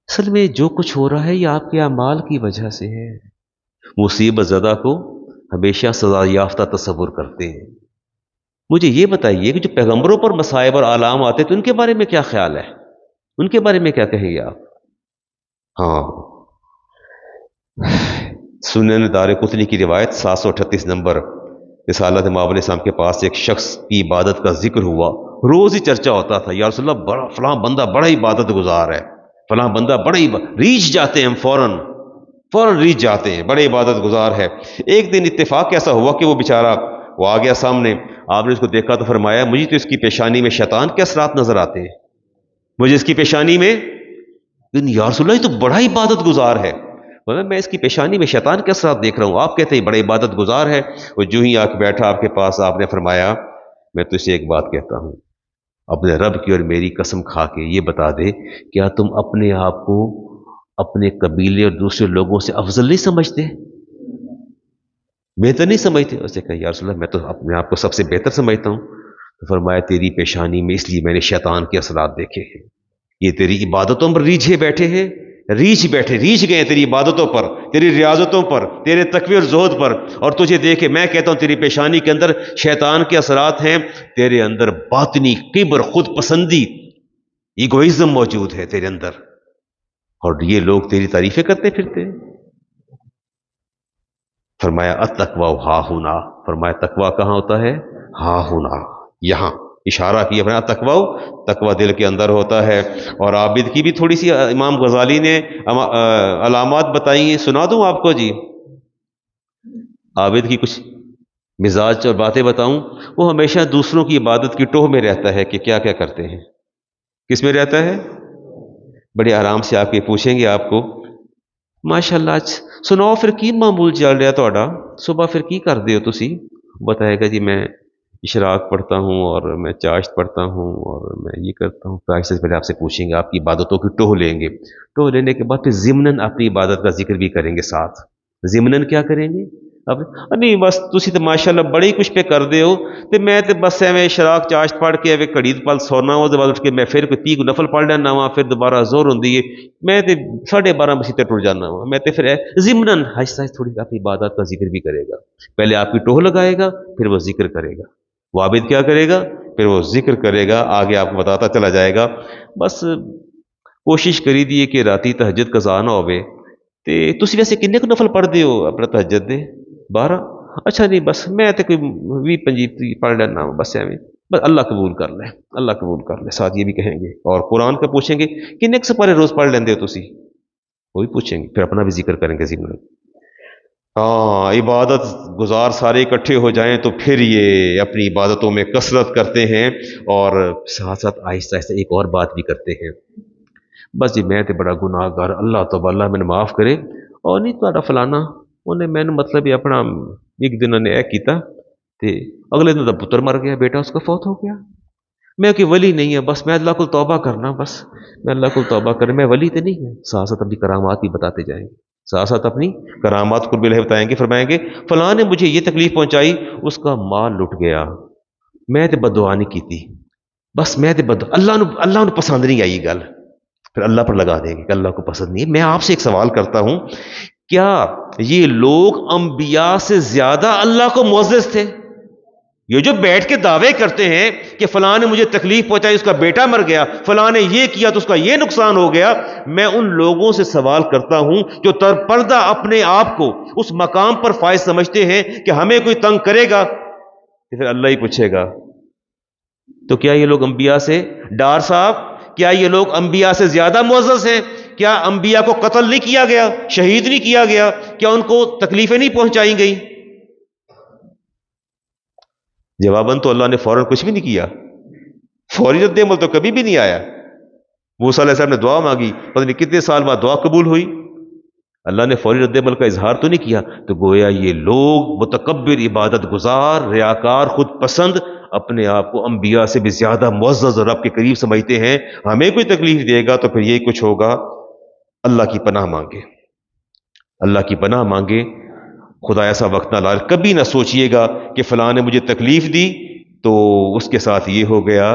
Speaker 1: اصل میں جو کچھ ہو رہا ہے یہ آپ کے اعمال کی وجہ سے ہے۔ مصیبت زدہ کو ہمیشہ سزا یافتہ تصور کرتے ہیں۔ مجھے یہ بتائیے کہ جو پیغمبروں پر مصائب اور آلام آتے تو ان کے بارے میں کیا خیال ہے؟ ان کے بارے میں کیا کہیں گے آپ؟ ہاں، سنن دارقطنی کی روایت 738 نمبر، رسالت مآب علیہ السلام کے پاس ایک شخص کی عبادت کا ذکر ہوا، روز ہی چرچا ہوتا تھا، یا رسول اللہ بڑا فلاں بندہ بڑا عبادت گزار ہے، فلاں بندہ بڑا ریچ جاتے ہیں، ہم فوراً ریچ جاتے ہیں، بڑے عبادت گزار ہے۔ ایک دن اتفاق ایسا ہوا کہ وہ بیچارہ وہ آ گیا سامنے، آپ نے اس کو دیکھا تو فرمایا مجھے تو اس کی پیشانی میں شیطان کے اثرات نظر آتے ہیں، مجھے اس کی پیشانی میں لیکن یا رسول اللہ یہ تو بڑا عبادت گزار ہے. میں اس کی پیشانی میں شیطان کے اثرات دیکھ رہا ہوں. آپ کہتے ہیں بڑا عبادت گزار ہے. وہ جو ہی آ کے بیٹھا آپ کے پاس، آپ نے فرمایا میں تجھ سے ایک بات کہتا ہوں، اپنے رب کی اور میری قسم کھا کے یہ بتا دے، کیا تم اپنے آپ کو اپنے قبیلے اور دوسرے لوگوں سے افضل نہیں سمجھتے، بہتر نہیں سمجھتے؟ اسے کہا یا رسول اللہ میں تو اپنے آپ کو سب سے بہتر سمجھتا ہوں. تو فرمایا تیری پیشانی میں اس لیے میں نے شیطان کے اثرات دیکھے ہیں. یہ تیری عبادتوں پر ریجھے بیٹھے ہیں، ریچھ گئے ہیں تیری عبادتوں پر، تیری ریاضتوں پر، تیرے تقوی اور زہد پر. اور تجھے دیکھے میں کہتا ہوں تیری پیشانی کے اندر شیطان کے اثرات ہیں، تیرے اندر باطنی کبر، خود پسندی، ایگوئزم موجود ہے تیرے اندر، اور یہ لوگ تیری تعریفیں کرتے پھرتے ہیں. فرمایا التقوی ہا ہونا، فرمایا تقوی کہاں ہوتا ہے؟ ہا ہونا، یہاں اشارہ کیا. فرمایا تقوی دل کے اندر ہوتا ہے. اور عابد کی بھی تھوڑی سی امام غزالی نے علامات بتائی ہیں، سنا دوں آپ کو جی؟ عابد کی کچھ مزاج اور باتیں بتاؤں. وہ ہمیشہ دوسروں کی عبادت کی ٹوہ میں رہتا ہے کہ کیا کیا کرتے ہیں. کس میں رہتا ہے؟ بڑے آرام سے آپ کے پوچھیں گے آپ کو ماشاء اللہ سناؤ پھر کی معمول چل رہا تھوڑا، صبح پھر کی کرتے ہو تسی؟ بتائے گا جی میں اشراق پڑھتا ہوں اور میں چاشت پڑھتا ہوں اور میں یہ کرتا ہوں. تو آہستہ سے پہلے آپ سے پوچھیں گے، آپ کی عبادتوں کی ٹوہ لیں گے. ٹوہ لینے کے بعد پھر ضمناً اپنی عبادت کا ذکر بھی کریں گے ساتھ. ضمناً کیا کریں گے؟ اب نہیں بس تسی تو ماشاءاللہ بڑے ہی کچھ پہ کر دے ہو تے میں تے بس ایویں شراک چاشت پڑھ کے ایویں گھڑی پل سونا وہ بعد اٹھ کے میں پھر کوئی 30 کو نفل پڑھ لینا وا، پھر دوبارہ زور ہوندی ہے، میں تے 12:30 بجے تے ٹر جانا وا. میں تے پھر ضمناً آہستہ آہستہ تھوڑی اپنی عبادت کا ذکر بھی کرے گا. پہلے آپ کی ٹوہ لگائے گا، پھر وہ ذکر کرے گا. وہ عابد کیا کرے گا؟ پھر وہ ذکر کرے گا، آگے آپ کو بتاتا چلا جائے گا. بس کوشش کری دیے کہ راتی تہجد قضا نہ ہوئے. تے تسی ویسے کنے کو نفل پڑھتے ہو اپنا تہجد دے؟ 12؟ اچھا نہیں بس میں تے کوئی 20-25 پڑھ لینا بس ایویں. بس اللہ قبول کر لے، اللہ قبول کر لے. ساتھ یہ بھی کہیں گے اور قرآن کا پوچھیں گے کنے سے پارے روز پڑھ لیندے ہو تسی؟ وہی پوچھیں گے، پھر اپنا بھی ذکر کریں گے ضمن. ہاں عبادت گزار سارے اکٹھے ہو جائیں تو پھر یہ اپنی عبادتوں میں کثرت کرتے ہیں اور ساتھ ساتھ آہستہ آہستہ ایک اور بات بھی کرتے ہیں. بس جی میں تے بڑا گناہ گار، اللہ تو اللہ میں معاف کرے، اور نہیں تو فلانا انہیں میں نے مطلب یہ اپنا ایک دن نے اے کیتا تے اگلے دن دا پتر مر گیا، بیٹا اس کا فوت ہو گیا. میں کہ ولی نہیں ہے، بس میں اللہ کو توبہ کرنا، بس میں اللہ کو توبہ کرنا، میں ولی تے نہیں ہے. ساتھ ساتھ اپنی کرامات بھی بتاتے جائیں گے، ساتھ ساتھ اپنی کرامات کو بھی بتائیں گے. فرمائیں گے فلاں نے مجھے یہ تکلیف پہنچائی، اس کا مال لٹ گیا، میں تے بددعا نہیں کی تھی، بس میں تے اللہ نے پسند نہیں آئی گل. پھر اللہ پر لگا دیں گے کہ اللہ کو پسند نہیں ہے. میں آپ سے ایک سوال کرتا ہوں، کیا یہ لوگ انبیاء سے زیادہ اللہ کو معزز تھے؟ یہ جو بیٹھ کے دعوے کرتے ہیں کہ فلاں نے مجھے تکلیف پہنچائی، اس کا بیٹا مر گیا، فلاں نے یہ کیا تو اس کا یہ نقصان ہو گیا، میں ان لوگوں سے سوال کرتا ہوں جو تر پردہ اپنے آپ کو اس مقام پر فائز سمجھتے ہیں کہ ہمیں کوئی تنگ کرے گا تو پھر اللہ ہی پوچھے گا. تو کیا یہ لوگ انبیاء سے، ڈار صاحب کیا یہ لوگ انبیاء سے زیادہ معزز ہیں؟ کیا انبیاء کو قتل نہیں کیا گیا، شہید نہیں کیا گیا؟ کیا ان کو تکلیفیں نہیں پہنچائی گئی؟ جواباً تو اللہ نے فوراً کچھ بھی نہیں کیا، فوری رد عمل تو کبھی بھی نہیں آیا. موسیٰ علیہ السلام نے دعا مانگی، پتہ نہیں کتنے سال بعد دعا قبول ہوئی، اللہ نے فوری رد عمل کا اظہار تو نہیں کیا. تو گویا یہ لوگ متکبر، عبادت گزار، ریاکار، خود پسند، اپنے آپ کو انبیاء سے بھی زیادہ معزز اور رب کے قریب سمجھتے ہیں. ہمیں کوئی تکلیف دے گا تو پھر یہی کچھ ہوگا. اللہ کی پناہ مانگے، اللہ کی پناہ مانگے. خدا ایسا وقت نہ لائے، کبھی نہ سوچئے گا کہ فلاں نے مجھے تکلیف دی تو اس کے ساتھ یہ ہو گیا.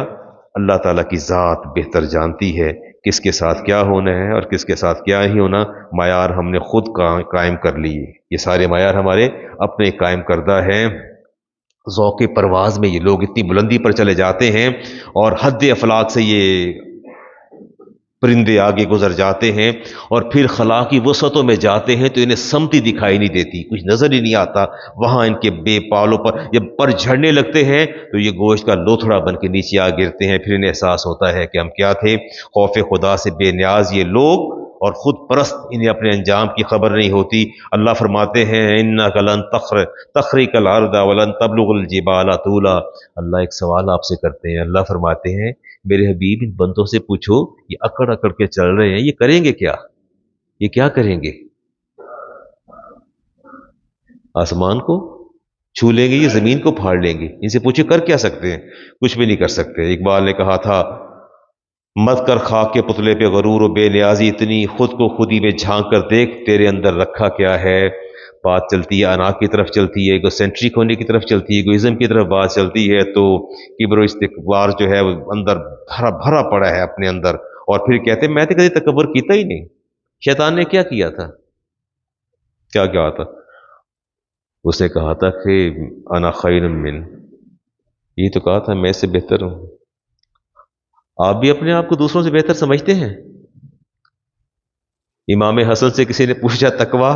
Speaker 1: اللہ تعالیٰ کی ذات بہتر جانتی ہے کس کے ساتھ کیا ہونا ہے اور کس کے ساتھ کیا ہی ہونا. معیار ہم نے خود قائم کر لی، یہ سارے معیار ہمارے اپنے قائم کردہ ہیں. ذوق پرواز میں یہ لوگ اتنی بلندی پر چلے جاتے ہیں اور حد افلاک سے یہ پرندے آگے گزر جاتے ہیں، اور پھر خلا کی وسعتوں میں جاتے ہیں تو انہیں سمتی دکھائی نہیں دیتی، کچھ نظر ہی نہیں آتا. وہاں ان کے بے پالوں پر جب پر جھڑنے لگتے ہیں تو یہ گوشت کا لوتھڑا بن کے نیچے آ گرتے ہیں. پھر انہیں احساس ہوتا ہے کہ ہم کیا تھے. خوف خدا سے بے نیاز یہ لوگ اور خود پرست، انہیں اپنے انجام کی خبر نہیں ہوتی. اللہ فرماتے ہیں اِنَّكَ لَن تَخْرِقَ الْأَرْضَ وَلَن تَبْلُغَ الْجِبَالَ طُولًا. اللہ ایک سوال آپ سے کرتے ہیں، اللہ فرماتے ہیں میرے حبیب ان بندوں سے پوچھو یہ اکڑ اکڑ کے چل رہے ہیں، یہ کریں گے کیا؟ یہ کیا کریں گے؟ آسمان کو چھو لیں گے، یہ زمین کو پھاڑ لیں گے؟ ان سے پوچھے کر کیا سکتے ہیں؟ کچھ بھی نہیں کر سکتے۔ اقبال نے کہا تھا مت کر خاک کے پتلے پہ غرور و بے نیازی اتنی، خود کو خودی میں جھانک کر دیکھ تیرے اندر رکھا کیا ہے۔ بات چلتی ہے انا کی طرف، چلتی ہے ایگو سینٹرک ہونے کی طرف، چلتی ہے ایگوئزم کی طرف بات چلتی ہے، تو کبر و استکبار جو ہے وہ اندر بھرا بھرا پڑا ہے اپنے اندر، اور پھر کہتے ہیں میں تو کبھی تکبر کیتا ہی نہیں۔ شیطان نے کیا کیا تھا؟ کیا کیا تھا؟ اس نے کہا تھا کہ انا خیر من، یہ تو کہا تھا میں سے بہتر ہوں۔ آپ بھی اپنے آپ کو دوسروں سے بہتر سمجھتے ہیں؟ امام حسن سے کسی نے پوچھا تقویٰ،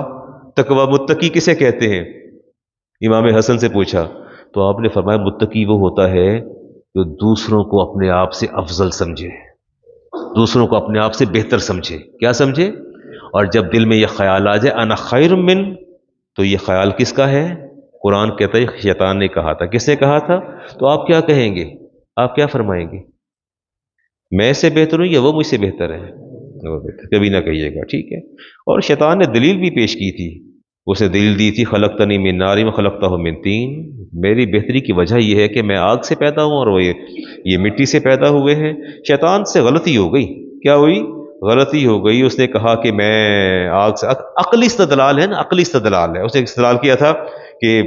Speaker 1: تقویٰ متقی کسے کہتے ہیں؟ امام حسن سے پوچھا تو آپ نے فرمایا متقی وہ ہوتا ہے جو دوسروں کو اپنے آپ سے افضل سمجھے، دوسروں کو اپنے آپ سے بہتر سمجھے۔ کیا سمجھے؟ اور جب دل میں یہ خیال آ جائے انا خیر من، تو یہ خیال کس کا ہے؟ قرآن کہتا ہے شیطان نے کہا تھا۔ کس نے کہا تھا؟ تو آپ کیا کہیں گے؟ آپ کیا فرمائیں گے؟ میں سے بہتر ہوں یا وہ مجھ سے بہتر ہے؟ وہ بہتر، کبھی نہ کہیے گا، ٹھیک ہے۔ اور شیطان نے دلیل بھی پیش کی تھی، اس نے دلیل دی تھی خلقتنی من نار و خلقتہ من طین، میری بہتری کی وجہ یہ ہے کہ میں آگ سے پیدا ہوں اور وہ یہ مٹی سے پیدا ہوئے ہیں۔ شیطان سے غلطی ہو گئی، کیا ہوئی؟ غلطی ہو گئی۔ اس نے کہا کہ میں آگ سے، عقلی استدلال ہے نا، عقلی استدلال ہے۔ اس نے استدلال کیا تھا کہ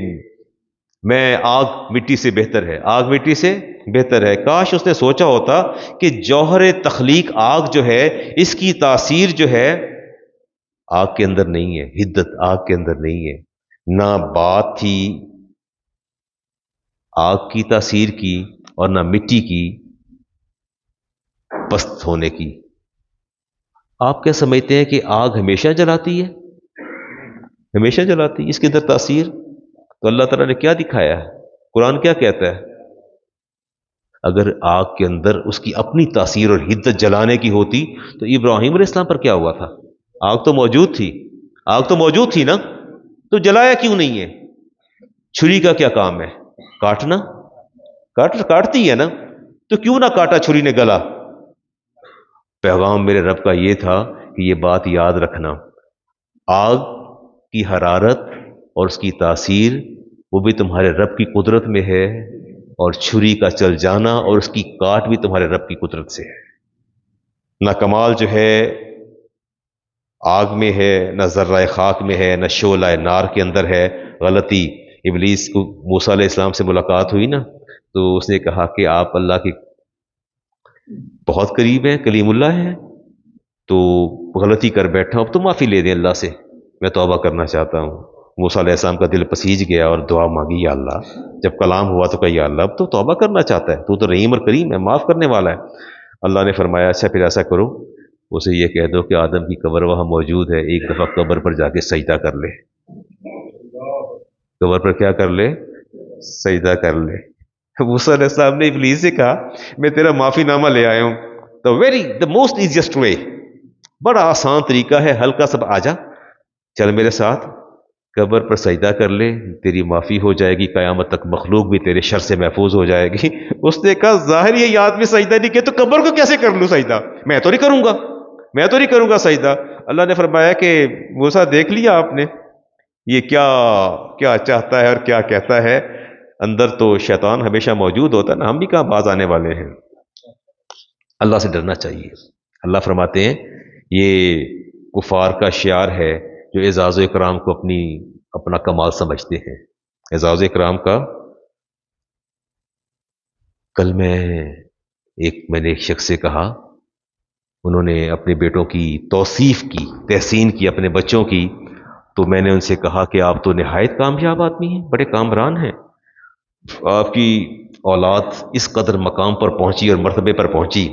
Speaker 1: میں آگ مٹی سے بہتر ہے، آگ مٹی سے بہتر ہے۔ کاش اس نے سوچا ہوتا کہ جوہر تخلیق آگ جو ہے، اس کی تاثیر جو ہے آگ کے اندر نہیں ہے، حدت آگ کے اندر نہیں ہے، نہ بات تھی آگ کی تاثیر کی اور نہ مٹی کی پست ہونے کی۔ آپ کیا سمجھتے ہیں کہ آگ ہمیشہ جلاتی ہے؟ ہمیشہ جلاتی ہے؟ اس کے اندر تاثیر تو اللہ تعالیٰ نے کیا دکھایا ہے؟ قرآن کیا کہتا ہے؟ اگر آگ کے اندر اس کی اپنی تاثیر اور حدت جلانے کی ہوتی تو ابراہیم علیہ السلام پر کیا ہوا تھا؟ آگ تو موجود تھی، آگ تو موجود تھی نا، تو جلایا کیوں نہیں ہے؟ چھری کا کیا کام ہے؟ کاٹنا، کاٹتی ہے نا، تو کیوں نہ کاٹا چھری نے گلا؟ پیغام میرے رب کا یہ تھا کہ یہ بات یاد رکھنا، آگ کی حرارت اور اس کی تاثیر وہ بھی تمہارے رب کی قدرت میں ہے، اور چھری کا چل جانا اور اس کی کاٹ بھی تمہارے رب کی قدرت سے ہے۔ نہ کمال جو ہے آگ میں ہے، نہ ذرہ خاک میں ہے، نہ شعلہ نار کے اندر ہے۔ غلطی ابلیس کو موسیٰ علیہ السلام سے ملاقات ہوئی نا، تو اس نے کہا کہ آپ اللہ کے بہت قریب ہیں، کلیم اللہ ہیں، تو غلطی کر بیٹھا اب تو معافی لے دیں اللہ سے، میں توبہ کرنا چاہتا ہوں۔ موسیٰ علیہ السلام کا دل پسیج گیا اور دعا مانگی، یا اللہ، جب کلام ہوا تو کہا یا اللہ اب تو توبہ کرنا چاہتا ہے، تو رحیم اور کریم ہے، معاف کرنے والا ہے۔ اللہ نے فرمایا اچھا پھر ایسا کرو، اسے یہ کہہ دو کہ آدم کی قبر وہاں موجود ہے، ایک دفعہ قبر پر جا کے سجدہ کر لے، قبر پر کیا کر لے؟ سجدہ کر لے۔ موسیٰ علیہ السلام نے ابلیس سے کہا میں تیرا معافی نامہ لے آیا ہوں، دا موسٹ ایزیسٹ وے، بڑا آسان طریقہ ہے، ہلکا سب آ جا، چل میرے ساتھ قبر پر سجدہ کر لے، تیری معافی ہو جائے گی، قیامت تک مخلوق بھی تیرے شر سے محفوظ ہو جائے گی۔ اس نے کہا ظاہر یہ یاد میں سجدہ نہیں کیا تو قبر کو کیسے کر لوں سجدہ؟ میں تو نہیں کروں گا سجدہ۔ اللہ نے فرمایا کہ موسیٰ دیکھ لیا آپ نے یہ کیا چاہتا ہے اور کیا کہتا ہے؟ اندر تو شیطان ہمیشہ موجود ہوتا ہے نا، ہم بھی کہاں باز آنے والے ہیں۔ اللہ سے ڈرنا چاہیے۔ اللہ فرماتے ہیں یہ کفار کا شعار ہے جو اعزاز و اکرام کو اپنا کمال سمجھتے ہیں، اعزاز و اکرام کا۔ کل میں نے ایک شخص سے کہا، انہوں نے اپنے بیٹوں کی توصیف کی، تحسین کی اپنے بچوں کی، تو میں نے ان سے کہا کہ آپ تو نہایت کامیاب آدمی ہیں، بڑے کامران ہیں، آپ کی اولاد اس قدر مقام پر پہنچی اور مرتبے پر پہنچی۔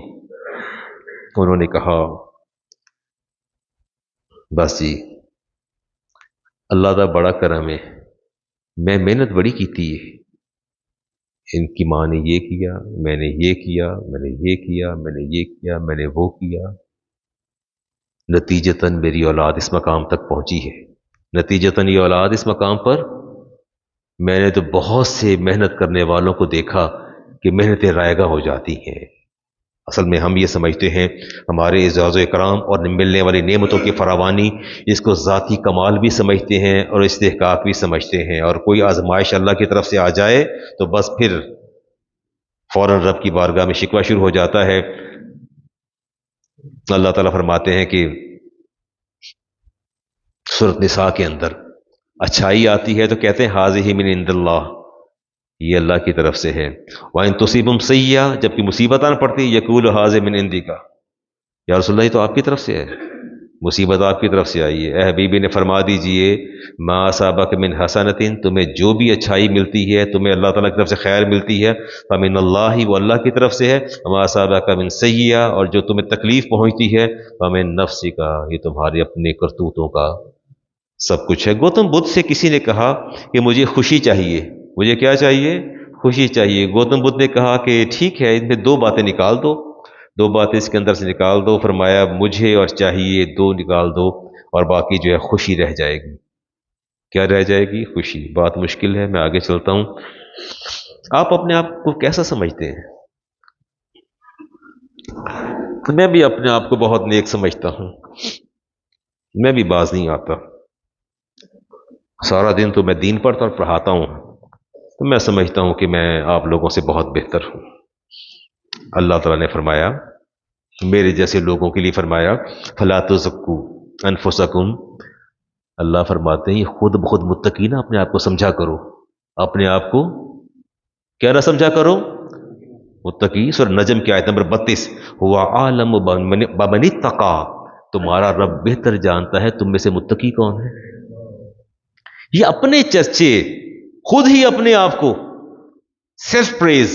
Speaker 1: انہوں نے کہا بس جی اللہ دا بڑا کرم ہے، میں محنت بڑی کی تھی، ان کی ماں نے یہ کیا، میں نے یہ کیا، میں نے یہ کیا، میں نے یہ کیا، میں نے وہ کیا، نتیجتاً میری اولاد اس مقام تک پہنچی ہے۔ نتیجتاً یہ اولاد اس مقام پر، میں نے تو بہت سے محنت کرنے والوں کو دیکھا کہ محنتیں رائگاں ہو جاتی ہیں، اصل میں ہم یہ سمجھتے ہیں ہمارے اعزاز و اکرام اور ملنے والی نعمتوں کی فراوانی، اس کو ذاتی کمال بھی سمجھتے ہیں اور استحقاق بھی سمجھتے ہیں، اور کوئی آزمائش اللہ کی طرف سے آ جائے تو بس پھر فوراً رب کی بارگاہ میں شکوہ شروع ہو جاتا ہے۔ اللہ تعالیٰ فرماتے ہیں کہ سورۃ نساء کے اندر اچھائی آتی ہے تو کہتے ہیں حاذہ من عند اللہ، یہ اللہ کی طرف سے ہے۔ وَإِن تُصِبْهُمْ سَیئَّۃٌ، جبکہ مصیبت آن پڑتی یقول حاذہ من عندک، یا رسول اللہ یہ تو آپ کی طرف سے ہے، مصیبت آپ کی طرف سے آئی ہے۔ اے حبیبی نے فرما دیجئے ما اصابک من حسنۃ، تمہیں جو بھی اچھائی ملتی ہے، تمہیں اللہ تعالیٰ کی طرف سے خیر ملتی ہے، فمن اللہ، وہ اللہ کی طرف سے ہے، وما اصابک من سیئہ، اور جو تمہیں تکلیف پہنچتی ہے فمن نفسک، یہ تمہارے اپنے کرتوتوں کا سب کچھ ہے۔ گوتم بدھ سے کسی نے کہا کہ مجھے خوشی چاہیے، مجھے کیا چاہیے؟ خوشی چاہیے۔ گوتم بدھ نے کہا کہ ٹھیک ہے، ان میں دو باتیں نکال دو، دو باتیں اس کے اندر سے نکال دو۔ فرمایا مجھے اور چاہیے دو نکال دو، اور باقی جو ہے خوشی رہ جائے گی۔ کیا رہ جائے گی؟ خوشی۔ بات مشکل ہے، میں آگے چلتا ہوں۔ آپ اپنے آپ کو کیسا سمجھتے ہیں؟ میں بھی اپنے آپ کو بہت نیک سمجھتا ہوں، میں بھی باز نہیں آتا، سارا دن تو میں دین پڑھتا اور پڑھاتا ہوں، تو میں سمجھتا ہوں کہ میں آپ لوگوں سے بہت بہتر ہوں۔ اللہ تعالیٰ نے فرمایا میرے جیسے لوگوں کے لیے فرمایا فلا تزکوا انفسکم، اللہ فرماتے ہیں یہ خود بخود متقی نہ اپنے آپ کو سمجھا کرو، اپنے آپ کو کیا نہ سمجھا کرو؟ متقی۔ سورہ نجم کی آیت نمبر 32، هو عالم بمن اتقى، تمہارا رب بہتر جانتا ہے تم میں سے متقی کون ہے۔ یہ اپنے چرچے، خود ہی اپنے آپ کو سیلف پریز،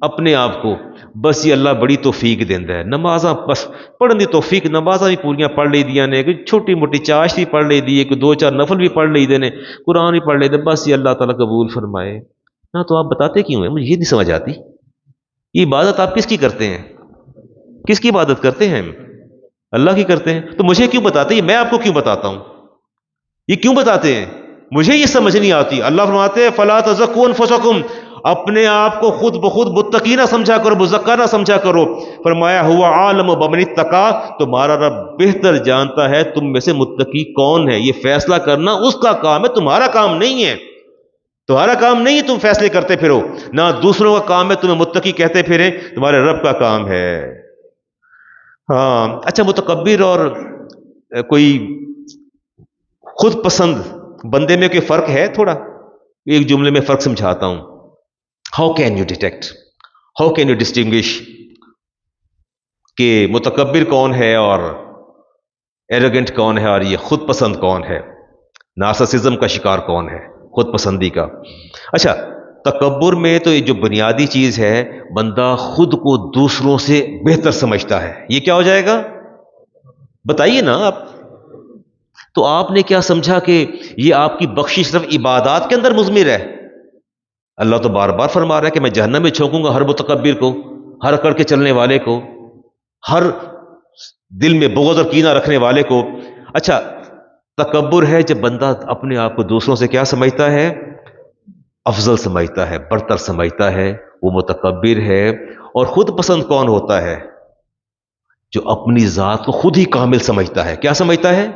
Speaker 1: اپنے آپ کو بس یہ اللہ بڑی توفیق دیندا ہے، نمازاں بس پڑھن دی توفیق، نمازاں بھی پوریاں پڑھ لی دیاں نے، کوئی چھوٹی موٹی چاشت بھی پڑھ لی دی ہے، کوئی دو چار نفل بھی پڑھ لی دے نے، قرآن بھی پڑھ لی دے، بس یہ اللہ تعالیٰ قبول فرمائے نہ۔ تو آپ بتاتے کیوں ہیں؟ مجھے یہ نہیں سمجھ آتی، یہ عبادت آپ کس کی کرتے ہیں؟ کس کی عبادت کرتے ہیں؟ اللہ کی کرتے ہیں، تو مجھے کیوں بتاتے ہیں؟ میں آپ کو کیوں بتاتا ہوں؟ یہ کیوں بتاتے ہیں؟ مجھے یہ سمجھ نہیں آتی۔ اللہ فرماتے ہیں فلا تزکوا انفسکم، اپنے آپ کو خود بخود متقی نہ سمجھا کرو، مزکا نہ سمجھا کرو۔ فرمایا ہوا عالم بمن اتقى، تمہارا رب بہتر جانتا ہے تم میں سے متقی کون ہے۔ یہ فیصلہ کرنا اس کا کام ہے، تمہارا کام نہیں ہے، تمہارا کام نہیں ہے تم فیصلے کرتے پھرو، نہ دوسروں کا کام ہے تمہیں متقی کہتے پھریں، تمہارے رب کا کام ہے۔ ہاں اچھا، متکبر اور کوئی خود پسند بندے میں کوئی فرق ہے؟ تھوڑا ایک جملے میں فرق سمجھاتا ہوں۔ How can you detect, how can you distinguish کہ متکبر کون ہے اور ایروگنٹ کون ہے، اور یہ خود پسند کون ہے، نارسسزم کا شکار کون ہے، خود پسندی کا۔ اچھا، تکبر میں تو یہ جو بنیادی چیز ہے، بندہ خود کو دوسروں سے بہتر سمجھتا ہے، یہ کیا ہو جائے گا؟ بتائیے نا آپ۔ تو آپ نے کیا سمجھا کہ یہ آپ کی بخشش صرف عبادات کے اندر مضمر ہے؟ اللہ تو بار بار فرما رہا ہے کہ میں جہنم میں چھونکوں گا ہر متکبر کو، ہر کر کے چلنے والے کو، ہر دل میں بغض اور کینہ رکھنے والے کو۔ اچھا، تکبر ہے جب بندہ اپنے آپ کو دوسروں سے کیا سمجھتا ہے؟ افضل سمجھتا ہے، برتر سمجھتا ہے، وہ متکبر ہے۔ اور خود پسند کون ہوتا ہے؟ جو اپنی ذات کو خود ہی کامل سمجھتا ہے۔ کیا سمجھتا ہے؟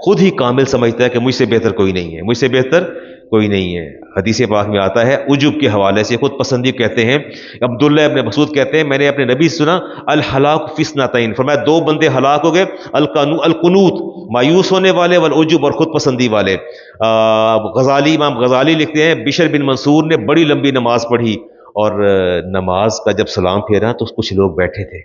Speaker 1: خود ہی کامل سمجھتا ہے کہ مجھ سے بہتر کوئی نہیں ہے، مجھ سے بہتر کوئی نہیں ہے۔ حدیث پاک میں آتا ہے عجب کے حوالے سے، خود پسندی کہتے ہیں، عبداللہ ابن مسعود کہتے ہیں میں نے اپنے نبی سنا الہلاک فی اثنتین، فرمایا دو بندے ہلاک ہو گئے، القنوت مایوس ہونے والے، والعجب اور خود پسندی والے۔ غزالی، امام غزالی لکھتے ہیں بشر بن منصور نے بڑی لمبی نماز پڑھی، اور نماز کا جب سلام پھیرا تو کچھ لوگ بیٹھے تھے،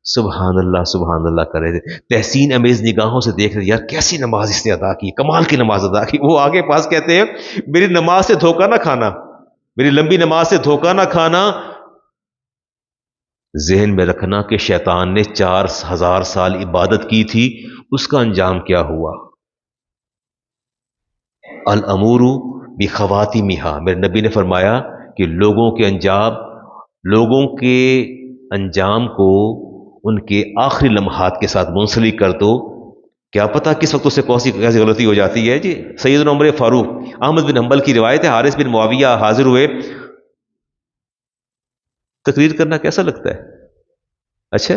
Speaker 1: سبحان اللہ کر رہے تھے، تحسین امیز نگاہوں سے دیکھ رہے، یار کیسی نماز اس نے ادا کی، کمال کی نماز ادا کی۔ وہ آگے پاس کہتے ہیں میری نماز سے دھوکہ نہ کھانا، میری لمبی نماز سے دھوکہ نہ کھانا، ذہن میں رکھنا کہ شیطان نے 4000 سال عبادت کی تھی، اس کا انجام کیا ہوا۔ الامور بخواتمہا، میرے نبی نے فرمایا کہ لوگوں کے انجام کو ان کے آخری لمحات کے ساتھ منسلک کر دو، کیا پتا کس وقت اسے کیسی غلطی ہو جاتی ہے۔ جی سیدنا عمر فاروق، احمد بن حنبل کی روایت ہے، حارث بن معاویہ حاضر ہوئے، تقریر کرنا کیسا لگتا ہے؟ اچھا،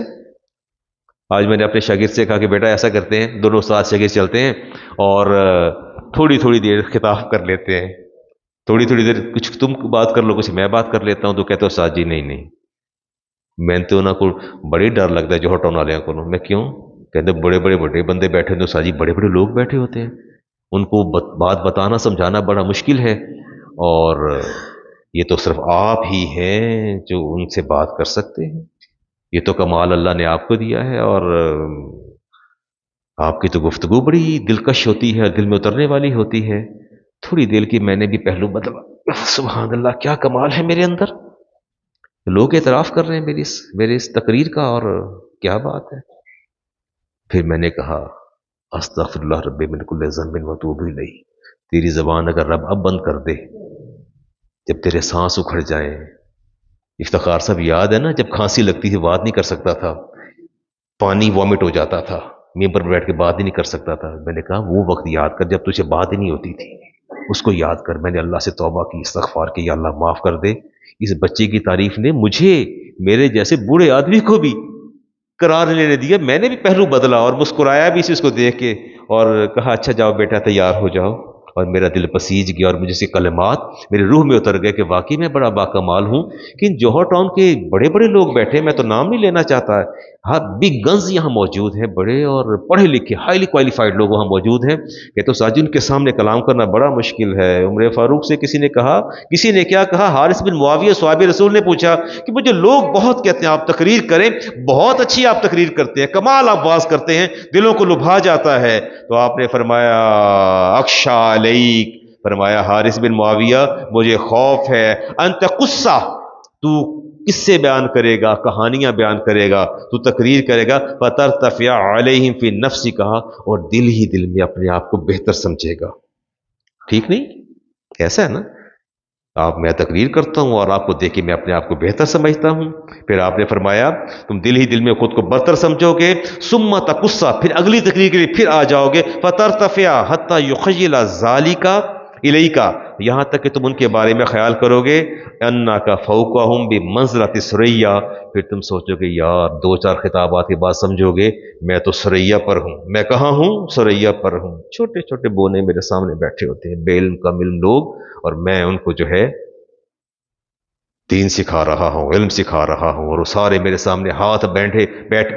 Speaker 1: آج میں نے اپنے شاگرد سے کہا کہ بیٹا ایسا کرتے ہیں، دونوں استاد شاگرد چلتے ہیں اور تھوڑی تھوڑی دیر خطاب کر لیتے ہیں، تھوڑی تھوڑی دیر کچھ تم بات کر لو، کچھ میں بات کر لیتا ہوں، تو کہتے ہو استاد جی نہیں نہیں، میں تو نہ کو بڑی ڈر لگتا ہے جوہر ٹاؤن والے کو، میں کیوں؟ کہتے بڑے بندے بیٹھے تو استاد جی بڑے بڑے لوگ بیٹھے ہوتے ہیں، ان کو بات بتانا سمجھانا بڑا مشکل ہے، اور یہ تو صرف آپ ہی ہیں جو ان سے بات کر سکتے ہیں، یہ تو کمال اللہ نے آپ کو دیا ہے، اور آپ کی تو گفتگو بڑی دلکش ہوتی ہے، دل میں اترنے والی ہوتی ہے، تھوڑی دیر کی میں نے بھی پہلو بدلا، سبحان اللہ کیا کمال ہے میرے اندر، لوگ اعتراف کر رہے ہیں میری اس تقریر کا، اور کیا بات ہے۔ پھر میں نے کہا استغفر اللہ رب من کل ذنب واتوب الیہ، تیری زبان اگر رب اب بند کر دے، جب تیرے سانس اکھڑ جائیں، افتخار صاحب یاد ہے نا جب کھانسی لگتی تھی بات نہیں کر سکتا تھا، پانی وامٹ ہو جاتا تھا، ممبر پر بیٹھ کے بات ہی نہیں کر سکتا تھا، میں نے کہا وہ وقت یاد کر جب تجھے بات ہی نہیں ہوتی تھی، اس کو یاد کر۔ میں نے اللہ سے توبہ کی، استغفار کی، یا اللہ معاف کر دے، اس بچے کی تعریف نے مجھے میرے جیسے بوڑھے آدمی کو بھی قرار لینے دیا، میں نے بھی پہلو بدلا اور مسکرایا بھی اس کو دیکھ کے، اور کہا اچھا جاؤ بیٹا تیار ہو جاؤ، اور میرا دل پسیج گیا، اور مجھے سے کلمات میرے روح میں اتر گئے کہ واقعی میں بڑا باکمال ہوں، کہ جوہر ٹاؤن کے بڑے بڑے لوگ بیٹھے، میں تو نام نہیں لینا چاہتا، ہاں بگ گنز یہاں موجود ہیں، بڑے اور پڑھے لکھے ہائیلی کوالیفائڈ لوگ وہاں موجود ہیں، کہ تو ساجن کے سامنے کلام کرنا بڑا مشکل ہے۔ عمر فاروق سے کسی نے کہا، کسی نے کیا کہا، حارث بن معاویہ صحابی رسول نے پوچھا کہ مجھے لوگ بہت کہتے ہیں آپ تقریر کریں، بہت اچھی آپ تقریر کرتے ہیں، کمال آپ واز کرتے ہیں، دلوں کو لبھا جاتا ہے، تو آپ نے فرمایا اخشا علیک، فرمایا حارث بن معاویہ مجھے خوف ہے، انت قصہ، تو کس سے بیان کرے گا، کہانیاں بیان کرے گا، تو تقریر کرے گا، فترتفع علیہم فی نفسی، کہا اور دل ہی دل میں اپنے آپ کو بہتر سمجھے گا، ٹھیک نہیں؟ ایسا ہے نا، آپ میں تقریر کرتا ہوں اور آپ کو دیکھ کے میں اپنے آپ کو بہتر سمجھتا ہوں، پھر آپ نے فرمایا تم دل ہی دل میں خود کو برتر سمجھو گے، ثم تقصہ، پھر اگلی تقریر کے لیے پھر آ جاؤ گے، فترتفع حتی یخیل ذالک الیک، یہاں تک کہ تم ان کے بارے میں خیال کرو گے انک فوقہم بمنزلۃ ثریا، پھر تم سوچو گے یار دو چار خطابات کے بعد سمجھو گے میں تو ثریا پر ہوں، میں کہاں ہوں؟ ثریا پر ہوں، چھوٹے چھوٹے بونے میرے سامنے بیٹھے ہوتے ہیں بے علم کم علم لوگ، اور میں ان کو جو ہے دین سکھا رہا ہوں، علم سکھا رہا ہوں، اور وہ سارے میرے سامنے ہاتھ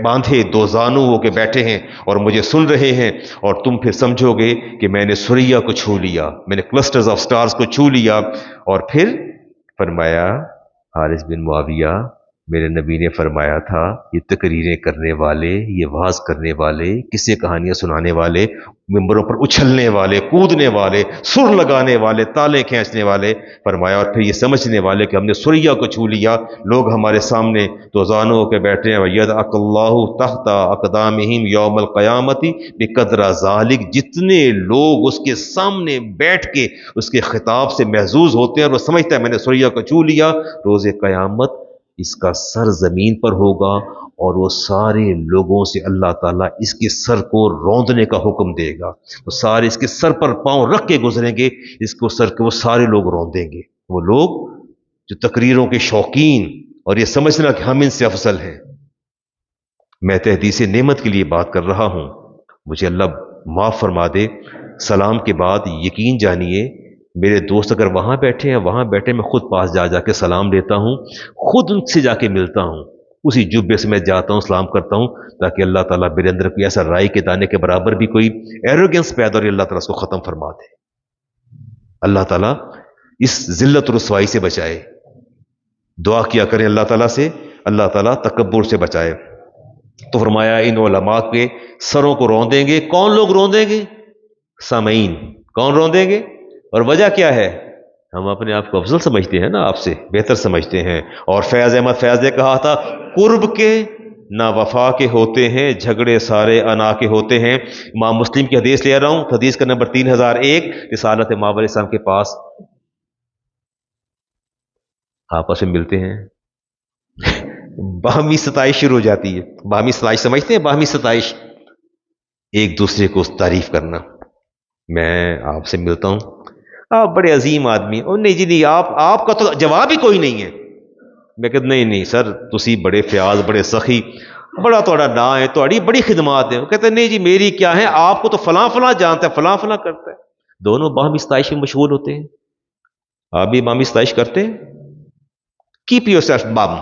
Speaker 1: باندھے دو زانو ہو کے بیٹھے ہیں اور مجھے سن رہے ہیں، اور تم پھر سمجھو گے کہ میں نے سوریا کو چھو لیا، میں نے کلسٹرز آف سٹارز کو چھو لیا، اور پھر فرمایا حارث بن معاویہ میرے نبی نے فرمایا تھا یہ تقریریں کرنے والے، یہ واز کرنے والے، قصے کہانیاں سنانے والے، ممبروں پر اچھلنے والے، کودنے والے، سر لگانے والے، تالے کھینچنے والے، فرمایا اور پھر یہ سمجھنے والے کہ ہم نے سریا کو چھو لیا، لوگ ہمارے سامنے تو زانوں ہو کے بیٹھے ہیں، وَيَدْعَقَ اللَّهُ تَحْتَ أَقْدَامِهِمْ يَوْمَ الْقِيَامَةِ بِقَدْرَ ذَلِكَ، جتنے لوگ اس کے سامنے بیٹھ کے اس کے خطاب سے محظوظ ہوتے ہیں اور وہ سمجھتا ہے میں نے سریا کو چھو لیا، روز قیامت اس کا سر زمین پر ہوگا، اور وہ سارے لوگوں سے اللہ تعالیٰ اس کے سر کو روندنے کا حکم دے گا، وہ سارے اس کے سر پر پاؤں رکھ کے گزریں گے، اس کو سر کے وہ سارے لوگ روندیں گے، وہ لوگ جو تقریروں کے شوقین اور یہ سمجھنا کہ ہم ان سے افضل ہیں۔ میں تحدیث نعمت کے لیے بات کر رہا ہوں، مجھے اللہ معاف فرما دے، سلام کے بعد یقین جانیے میرے دوست اگر وہاں بیٹھے ہیں، وہاں بیٹھے، میں خود پاس جا کے سلام لیتا ہوں، خود ان سے جا کے ملتا ہوں، اسی جبے سے میں جاتا ہوں سلام کرتا ہوں، تاکہ اللہ تعالیٰ میرے اندر کوئی ایسا رائی کے دانے کے برابر بھی کوئی ایروگنس پیدا ہو، اللہ تعالیٰ اس کو ختم فرما دے، اللہ تعالیٰ اس ذلت و رسوائی سے بچائے، دعا کیا کریں اللہ تعالیٰ سے، اللہ تعالیٰ تکبر سے بچائے۔ تو فرمایا ان علماء کے سروں کو روندیں گے، کون لوگ روندیں گے؟ سامعین، کون روندیں گے؟ اور وجہ کیا ہے؟ ہم اپنے آپ کو افضل سمجھتے ہیں نا، آپ سے بہتر سمجھتے ہیں، اور فیض احمد فیض نے کہا تھا قرب کے نہ وفا کے ہوتے ہیں، جھگڑے سارے انا کے ہوتے ہیں۔ امام مسلم کی حدیث لے رہا ہوں، حدیث کا نمبر 3001، رسالت امام علیہ السلام کے پاس آپس میں ملتے ہیں، باہمی ستائش شروع ہو جاتی ہے، باہمی ستائش سمجھتے ہیں، باہمی ستائش، ایک دوسرے کو تعریف کرنا، میں آپ سے ملتا ہوں، آپ بڑے عظیم آدمی، اور نہیں جی نہیں، آپ کا تو جواب ہی کوئی نہیں ہے، میں کہ نہیں نہیں سر تسی بڑے فیاض بڑے سخی بڑا تھوڑا نا ہے تھوڑی بڑی خدمات ہیں. وہ کہتے ہیں نہیں جی میری کیا ہے آپ کو تو فلاں فلاں جانتا ہے فلاں فلاں کرتا ہے. دونوں باہمی ستائش میں مشغول ہوتے ہیں. آپ بھی باہمی ستائش کرتے ہیں. Keep yourself bum.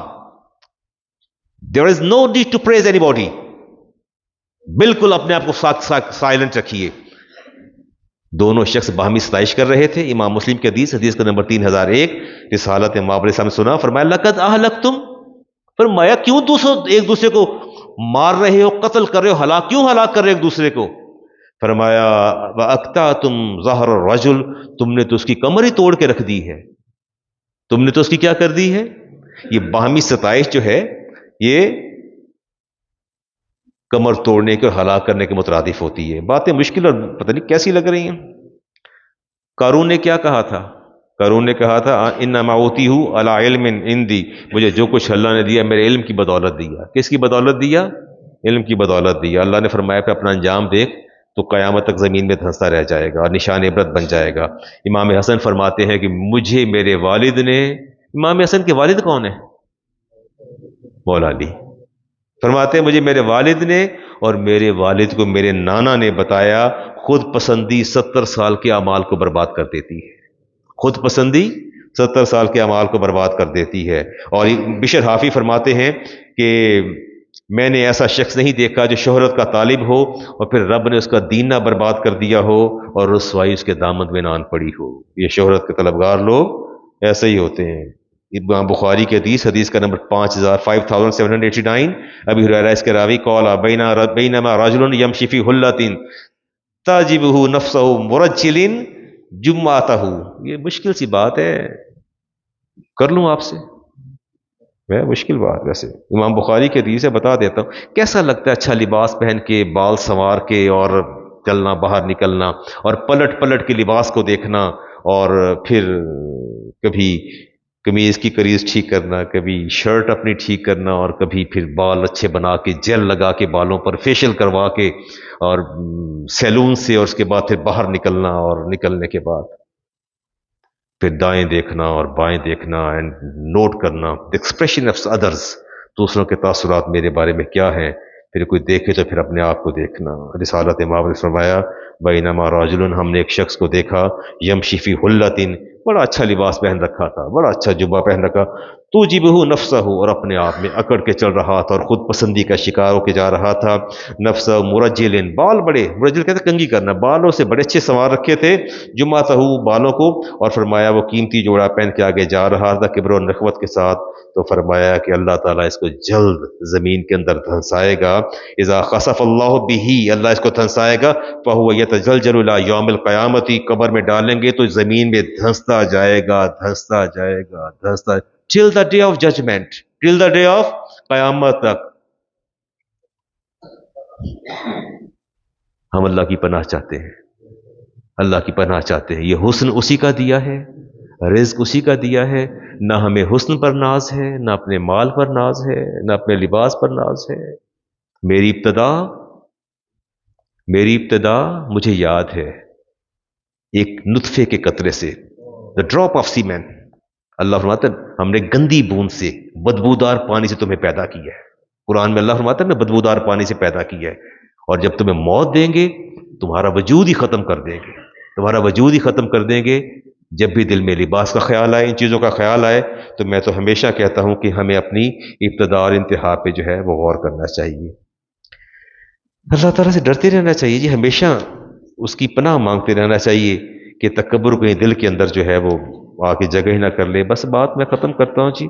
Speaker 1: There is no need to praise anybody. بالکل اپنے آپ کو سائلنٹ رکھیے. دونوں شخص باہمی ستائش کر رہے تھے. امام مسلم کی حدیث کا نمبر 3001 رسالت امام علیہ السلام نے سنا. فرمایا لقد اہلکتم. فرمایا کیوں ایک دوسرے کو مار رہے ہو قتل کر رہے ہو کیوں ہلاک کر رہے ہو ایک دوسرے کو. فرمایا وَأَقْطَعْتُمْ ظَهْرَ الرَّجُلِ. تم نے تو اس کی کمر ہی توڑ کے رکھ دی ہے. تم نے تو اس کی کیا کر دی ہے. یہ باہمی ستائش جو ہے یہ کمر توڑنے کے اور ہلاک کرنے کے مترادف ہوتی ہے. باتیں مشکل اور پتہ نہیں کیسی لگ رہی ہیں. قارون نے کیا کہا تھا. قارون نے کہا تھا انما اوتیہ علی علم عندی. مجھے جو کچھ اللہ نے دیا میرے علم کی بدولت دیا. کس کی بدولت دیا. علم کی بدولت دیا. اللہ نے فرمایا کہ اپنا انجام دیکھ تو قیامت تک زمین میں دھنستا رہ جائے گا اور نشان عبرت بن جائے گا. امام حسن فرماتے ہیں کہ مجھے میرے والد نے. امام حسن کے والد کون ہیں. مولا علی. فرماتے ہیں مجھے میرے والد نے اور میرے والد کو میرے نانا نے بتایا خود پسندی 70 سال کے اعمال کو برباد کر دیتی ہے. خود پسندی 70 سال کے اعمال کو برباد کر دیتی ہے. اور بشر حافی فرماتے ہیں کہ میں نے ایسا شخص نہیں دیکھا جو شہرت کا طالب ہو اور پھر رب نے اس کا دین نہ برباد کر دیا ہو اور رسوائی اس کے دامن میں نہ آن پڑی ہو. یہ شہرت کے طلبگار لوگ ایسے ہی ہوتے ہیں. امام بخاری کے حدیث کا نمبر 5789. ابی ہریرہ اس کے راوی قال بینما رجل یمشی فی حلۃ تعجبہ نفسہ مرجل جمعتہ. یہ مشکل سی بات ہے. کر لوں آپ سے مشکل بات. ویسے امام بخاری کے حدیث سے بتا دیتا ہوں کیسا لگتا ہے اچھا لباس پہن کے بال سنوار کے اور چلنا باہر نکلنا اور پلٹ پلٹ کے لباس کو دیکھنا اور پھر کبھی قمیض کی کریز ٹھیک کرنا کبھی شرٹ اپنی ٹھیک کرنا اور کبھی پھر بال اچھے بنا کے جیل لگا کے بالوں پر فیشل کروا کے اور سیلون سے اور اس کے بعد پھر باہر نکلنا اور نکلنے کے بعد پھر دائیں دیکھنا اور بائیں دیکھنا اینڈ نوٹ کرنا ایکسپریشن آف ادرز. دوسروں کے تاثرات میرے بارے میں کیا ہیں. پھر کوئی دیکھے تو پھر اپنے آپ کو دیکھنا. رسالت امام نے فرمایا بینما رجل. ہم نے ایک شخص کو دیکھا یمشی فی حلۃ. بڑا اچھا لباس پہن رکھا تھا بڑا اچھا جبہ پہن رکھا. توجبہ نفسہ. اور اپنے آپ میں اکڑ کے چل رہا تھا اور خود پسندی کا شکار ہو کے جا رہا تھا. نفسہ مرجل. بال بڑے مرجل کہتے کنگھی کرنا. بالوں سے بڑے اچھے سنوار رکھے تھے جمعتہ بالوں کو. اور فرمایا وہ قیمتی جوڑا پہن کے آگے جا رہا تھا کبر و نخوت کے ساتھ. تو فرمایا کہ اللہ تعالیٰ اس کو جلد زمین کے اندر دھنسائے گا. اذا خسف اللہ بہ. اللہ اس کو دھنسائے گا. فہو یتزلزل الی یوم القیامت. قبر میں ڈالیں گے تو زمین میں دھنستا جائے گا دھنستا جائے گا دھنستا till the day of judgement. Till the day of قیامت تک. ہم اللہ کی پناہ چاہتے ہیں. اللہ کی پناہ چاہتے ہیں. یہ حسن اسی کا دیا ہے رزق اسی کا دیا ہے. نہ ہمیں حسن پر ناز ہے نہ اپنے مال پر ناز ہے نہ اپنے لباس پر ناز ہے. میری ابتدا مجھے یاد ہے ایک نطفے کے قطرے سے. دا ڈراپ آف سیمن. اللہ فرماتا ہے ہم نے گندی بوند سے بدبودار پانی سے تمہیں پیدا کیا ہے. قرآن میں اللہ فرماتا ہے ہم نے بدبودار پانی سے پیدا کیا ہے. اور جب تمہیں موت دیں گے تمہارا وجود ہی ختم کر دیں گے. تمہارا وجود ہی ختم کر دیں گے. جب بھی دل میں لباس کا خیال آئے ان چیزوں کا خیال آئے تو میں تو ہمیشہ کہتا ہوں کہ ہمیں اپنی ابتدا اور انتہا پہ جو ہے وہ غور کرنا چاہیے. اللہ تعالیٰ سے ڈرتے رہنا چاہیے جی. ہمیشہ اس کی پناہ مانگتے رہنا چاہیے کہ تکبر کہیں دل کے اندر جو ہے وہ آ کے جگہ ہی نہ کر لے. بس بات میں ختم کرتا ہوں جی.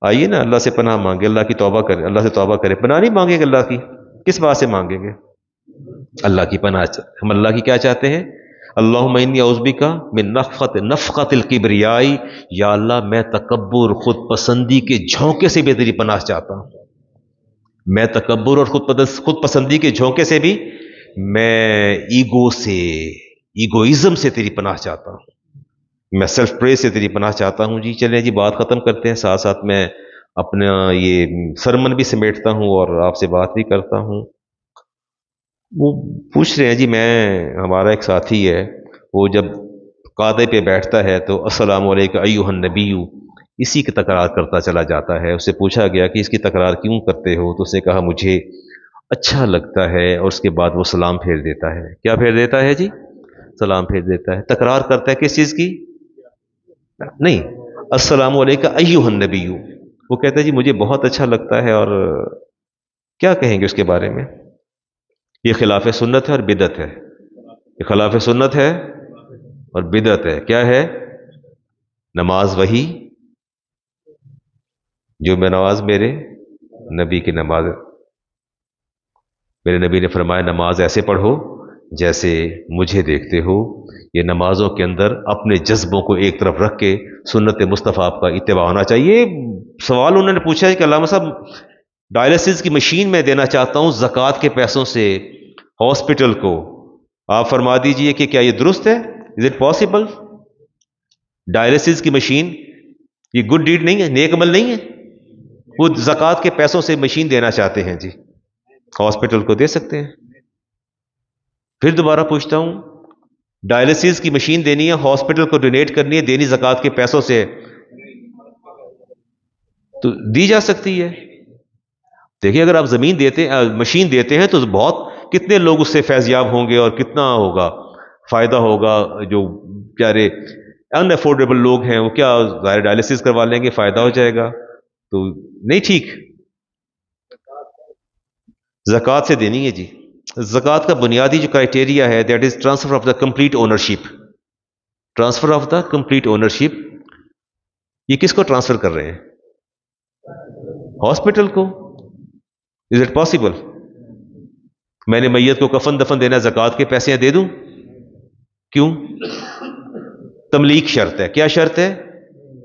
Speaker 1: آئیے نا اللہ سے پناہ مانگے. اللہ کی توبہ کرے. اللہ سے توبہ کرے. پناہ نہیں مانگیں گے اللہ کی. کس بات سے مانگیں گے. اللہ کی پناہ. ہم اللہ کی کیا چاہتے ہیں. اللہم انی اعوذ بک من نفخۃ الکبریاء. یا اللہ میں تکبر خود پسندی کے جھونکے سے بھی تیری پناہ چاہتا ہوں. میں تکبر اور خود پسندی کے جھونکے سے بھی میں ایگوئزم سے تیری پناہ چاہتا ہوں. میں سیلف پریز سے تیری پناہ چاہتا ہوں. جی چلیں جی بات ختم کرتے ہیں. ساتھ ساتھ میں اپنا یہ سرمن بھی سمیٹتا ہوں اور آپ سے بات بھی کرتا ہوں. وہ پوچھ رہے ہیں جی ہمارا ایک ساتھی ہے وہ جب قعدے پہ بیٹھتا ہے تو السلام علیکم ایھا النبی اسی کی تکرار کرتا چلا جاتا ہے. اس سے پوچھا گیا کہ اس کی تکرار کیوں کرتے ہو؟ تو اس نے کہا مجھے اچھا لگتا ہے. اور اس کے بعد وہ سلام پھیر دیتا ہے. کیا پھیر دیتا ہے جی؟ سلام پھیر دیتا ہے. تکرار کرتا ہے کس چیز کی؟ نہیں، السلام علیکم ایھا النبی. وہ کہتا ہے جی مجھے بہت اچھا لگتا ہے. اور کیا کہیں گے اس کے بارے میں؟ یہ خلاف سنت ہے اور بدعت ہے. یہ خلاف سنت ہے اور بدعت ہے. کیا ہے؟ نماز وہی جو میں نماز میرے نبی کی نماز. میرے نبی نے فرمایا نماز ایسے پڑھو جیسے مجھے دیکھتے ہو. یہ نمازوں کے اندر اپنے جذبوں کو ایک طرف رکھ کے سنت مصطفیٰ کا اتباع ہونا چاہیے. سوال انہوں نے پوچھا ہے کہ علامہ صاحب ڈائلسس کی مشین میں دینا چاہتا ہوں زکوٰۃ کے پیسوں سے ہاسپٹل کو. آپ فرما دیجئے کہ کیا یہ درست ہے؟ Is it possible? ڈائلسس کی مشین یہ گڈ ڈیڈ نہیں ہے، نیک عمل نہیں ہے. وہ زکوٰۃ کے پیسوں سے مشین دینا چاہتے ہیں جی، ہاسپٹل کو دے سکتے ہیں. پھر دوبارہ پوچھتا ہوں، ڈائلسس کی مشین دینی ہے، ہاسپٹل کو ڈونیٹ کرنی ہے، دینی زکوٰۃ کے پیسوں سے تو دی جا سکتی ہے. دیکھیے اگر آپ زمین دیتے مشین دیتے ہیں تو بہت کتنے لوگ اس سے فیضیاب ہوں گے اور کتنا ہوگا فائدہ ہوگا. جو پیارے ان افورڈیبل لوگ ہیں وہ کیا ظاہر ڈائلسس کروا لیں گے، فائدہ ہو جائے گا. تو نہیں ٹھیک. زکوٰۃ سے دینی ہے جی. زکوٰۃ کا بنیادی جو کرائٹیریا ہے that is transfer of the complete ownership. Transfer of the complete ownership. یہ کس کو ٹرانسفر کر رہے ہیں؟ ہاسپٹل کو. Is it possible? میں نے میت کو کفن دفن دینا، زکوٰۃ کے پیسے دے دوں؟ کیوں؟ تملیک شرط ہے. کیا شرط ہے؟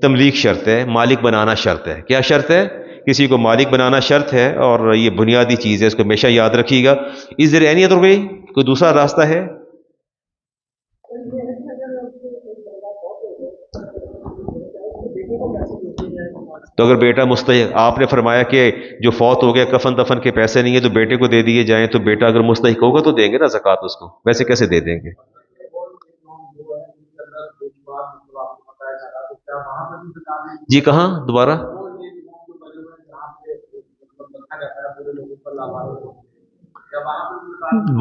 Speaker 1: تملیک شرط ہے. مالک بنانا شرط ہے. کیا شرط ہے؟ کسی کو مالک بنانا شرط ہے. اور یہ بنیادی چیز ہے، اس کو ہمیشہ یاد رکھیے گا. از دیر اینی ادر وے؟ کوئی دوسرا راستہ ہے؟ تو اگر بیٹا مستحق، آپ نے فرمایا کہ جو فوت ہو گیا کفن دفن کے پیسے نہیں ہیں تو بیٹے کو دے دیے جائیں، تو بیٹا اگر مستحق ہوگا تو دیں گے نا زکوٰۃ اس کو. ویسے کیسے دے دیں گے؟ جی کہاں دوبارہ؟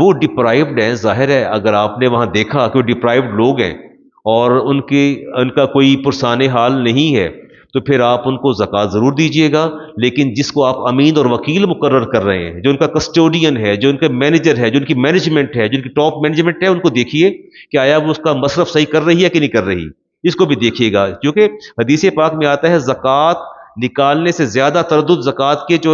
Speaker 1: وہ ڈپرائیوڈ ہیں، ظاہر ہے. اگر آپ نے وہاں دیکھا کہ وہ ڈپرائیوڈ لوگ ہیں اور ان کا کوئی پرسان حال نہیں ہے تو پھر آپ ان کو زکوٰۃ ضرور دیجیے گا. لیکن جس کو آپ امین اور وکیل مقرر کر رہے ہیں، جو ان کا کسٹوڈین ہے، جو ان کا مینیجر ہے، جو ان کی مینجمنٹ ہے، جو ان کی ٹاپ مینجمنٹ ہے، ان کو دیکھیے کہ آیا وہ اس کا مصرف صحیح کر رہی ہے کہ نہیں کر رہی. اس کو بھی دیکھیے گا. کیونکہ حدیث پاک میں آتا ہے زکوٰۃ نکالنے سے زیادہ تردد زکوٰۃ کے جو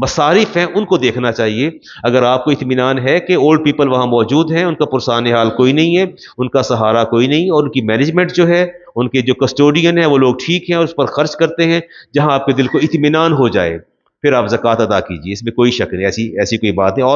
Speaker 1: مصارف ہیں ان کو دیکھنا چاہیے. اگر آپ کو اطمینان ہے کہ اولڈ پیپل وہاں موجود ہیں، ان کا پرسان حال کوئی نہیں ہے، ان کا سہارا کوئی نہیں، اور ان کی مینجمنٹ جو ہے، ان کے جو کسٹوڈین ہیں وہ لوگ ٹھیک ہیں اور اس پر خرچ کرتے ہیں، جہاں آپ کے دل کو اطمینان ہو جائے پھر آپ زکوٰۃ ادا کیجیے. اس میں کوئی شک نہیں. ایسی کوئی بات نہیں.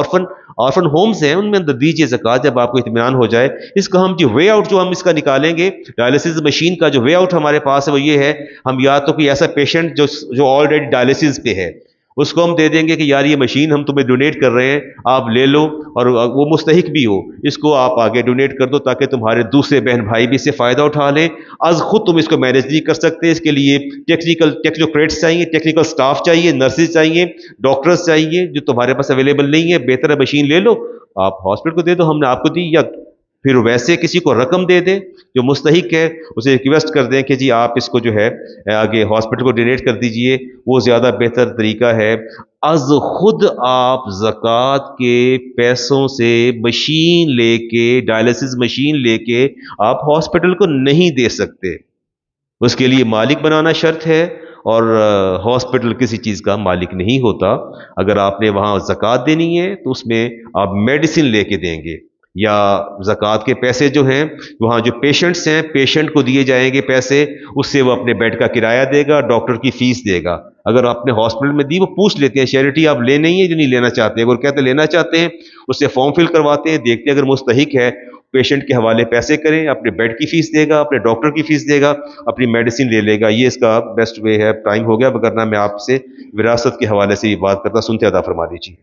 Speaker 1: آرفن ہومز ہیں، ان میں اندر دیجیے زکوٰۃ جب آپ کو اطمینان ہو جائے. اس کا ہم جو وے آؤٹ جو ہم اس کا نکالیں گے، ڈائلسس مشین کا جو وے آؤٹ ہمارے پاس ہے وہ یہ ہے، ہم یا تو کوئی ایسا پیشنٹ جو آلریڈی ڈائلسس پہ ہے اس کو ہم دے دیں گے کہ یار یہ مشین ہم تمہیں ڈونیٹ کر رہے ہیں، آپ لے لو، اور وہ مستحق بھی ہو، اس کو آپ آگے ڈونیٹ کر دو تاکہ تمہارے دوسرے بہن بھائی بھی اس سے فائدہ اٹھا لیں. از خود تم اس کو مینیج نہیں کر سکتے، اس کے لیے ٹیکنوکریٹس چاہیے، ٹیکنیکل سٹاف چاہیے، نرسز چاہیے، ڈاکٹرز چاہیے، جو تمہارے پاس اویلیبل نہیں ہے. بہتر ہے مشین لے لو، آپ ہاسپٹل کو دے دو، ہم نے آپ کو دی. یا پھر ویسے کسی کو رقم دے دیں جو مستحق ہے، اسے ریکویسٹ کر دیں کہ جی آپ اس کو جو ہے آگے ہاسپٹل کو ڈونیٹ کر دیجئے، وہ زیادہ بہتر طریقہ ہے. از خود آپ زکوٰۃ کے پیسوں سے مشین لے کے، ڈائلسس مشین لے کے آپ ہاسپٹل کو نہیں دے سکتے. اس کے لیے مالک بنانا شرط ہے، اور ہاسپٹل کسی چیز کا مالک نہیں ہوتا. اگر آپ نے وہاں زکوٰۃ دینی ہے تو اس میں آپ میڈیسن لے کے دیں گے، یا زکوٰۃ کے پیسے جو ہیں وہاں جو پیشنٹس ہیں، پیشنٹ کو دیے جائیں گے پیسے، اس سے وہ اپنے بیڈ کا کرایہ دے گا، ڈاکٹر کی فیس دے گا. اگر آپ نے ہاسپٹل میں دی، وہ پوچھ لیتے ہیں چیریٹی آپ لینا ہی ہے جو نہیں لینا چاہتے. اگر کہتے لینا چاہتے ہیں اس سے فارم فل کرواتے ہیں، دیکھتے ہیں اگر مستحق ہے پیشنٹ کے حوالے پیسے کریں، اپنے بیڈ کی فیس دے گا، اپنے ڈاکٹر کی فیس دے گا، اپنی میڈیسن لے لے گا. یہ اس کا بیسٹ وے ہے. ٹائم ہو گیا، وگرنہ میں آپ سے وراثت کے حوالے سے بھی بات کرتا. سنتے ادا فرما دیجیے.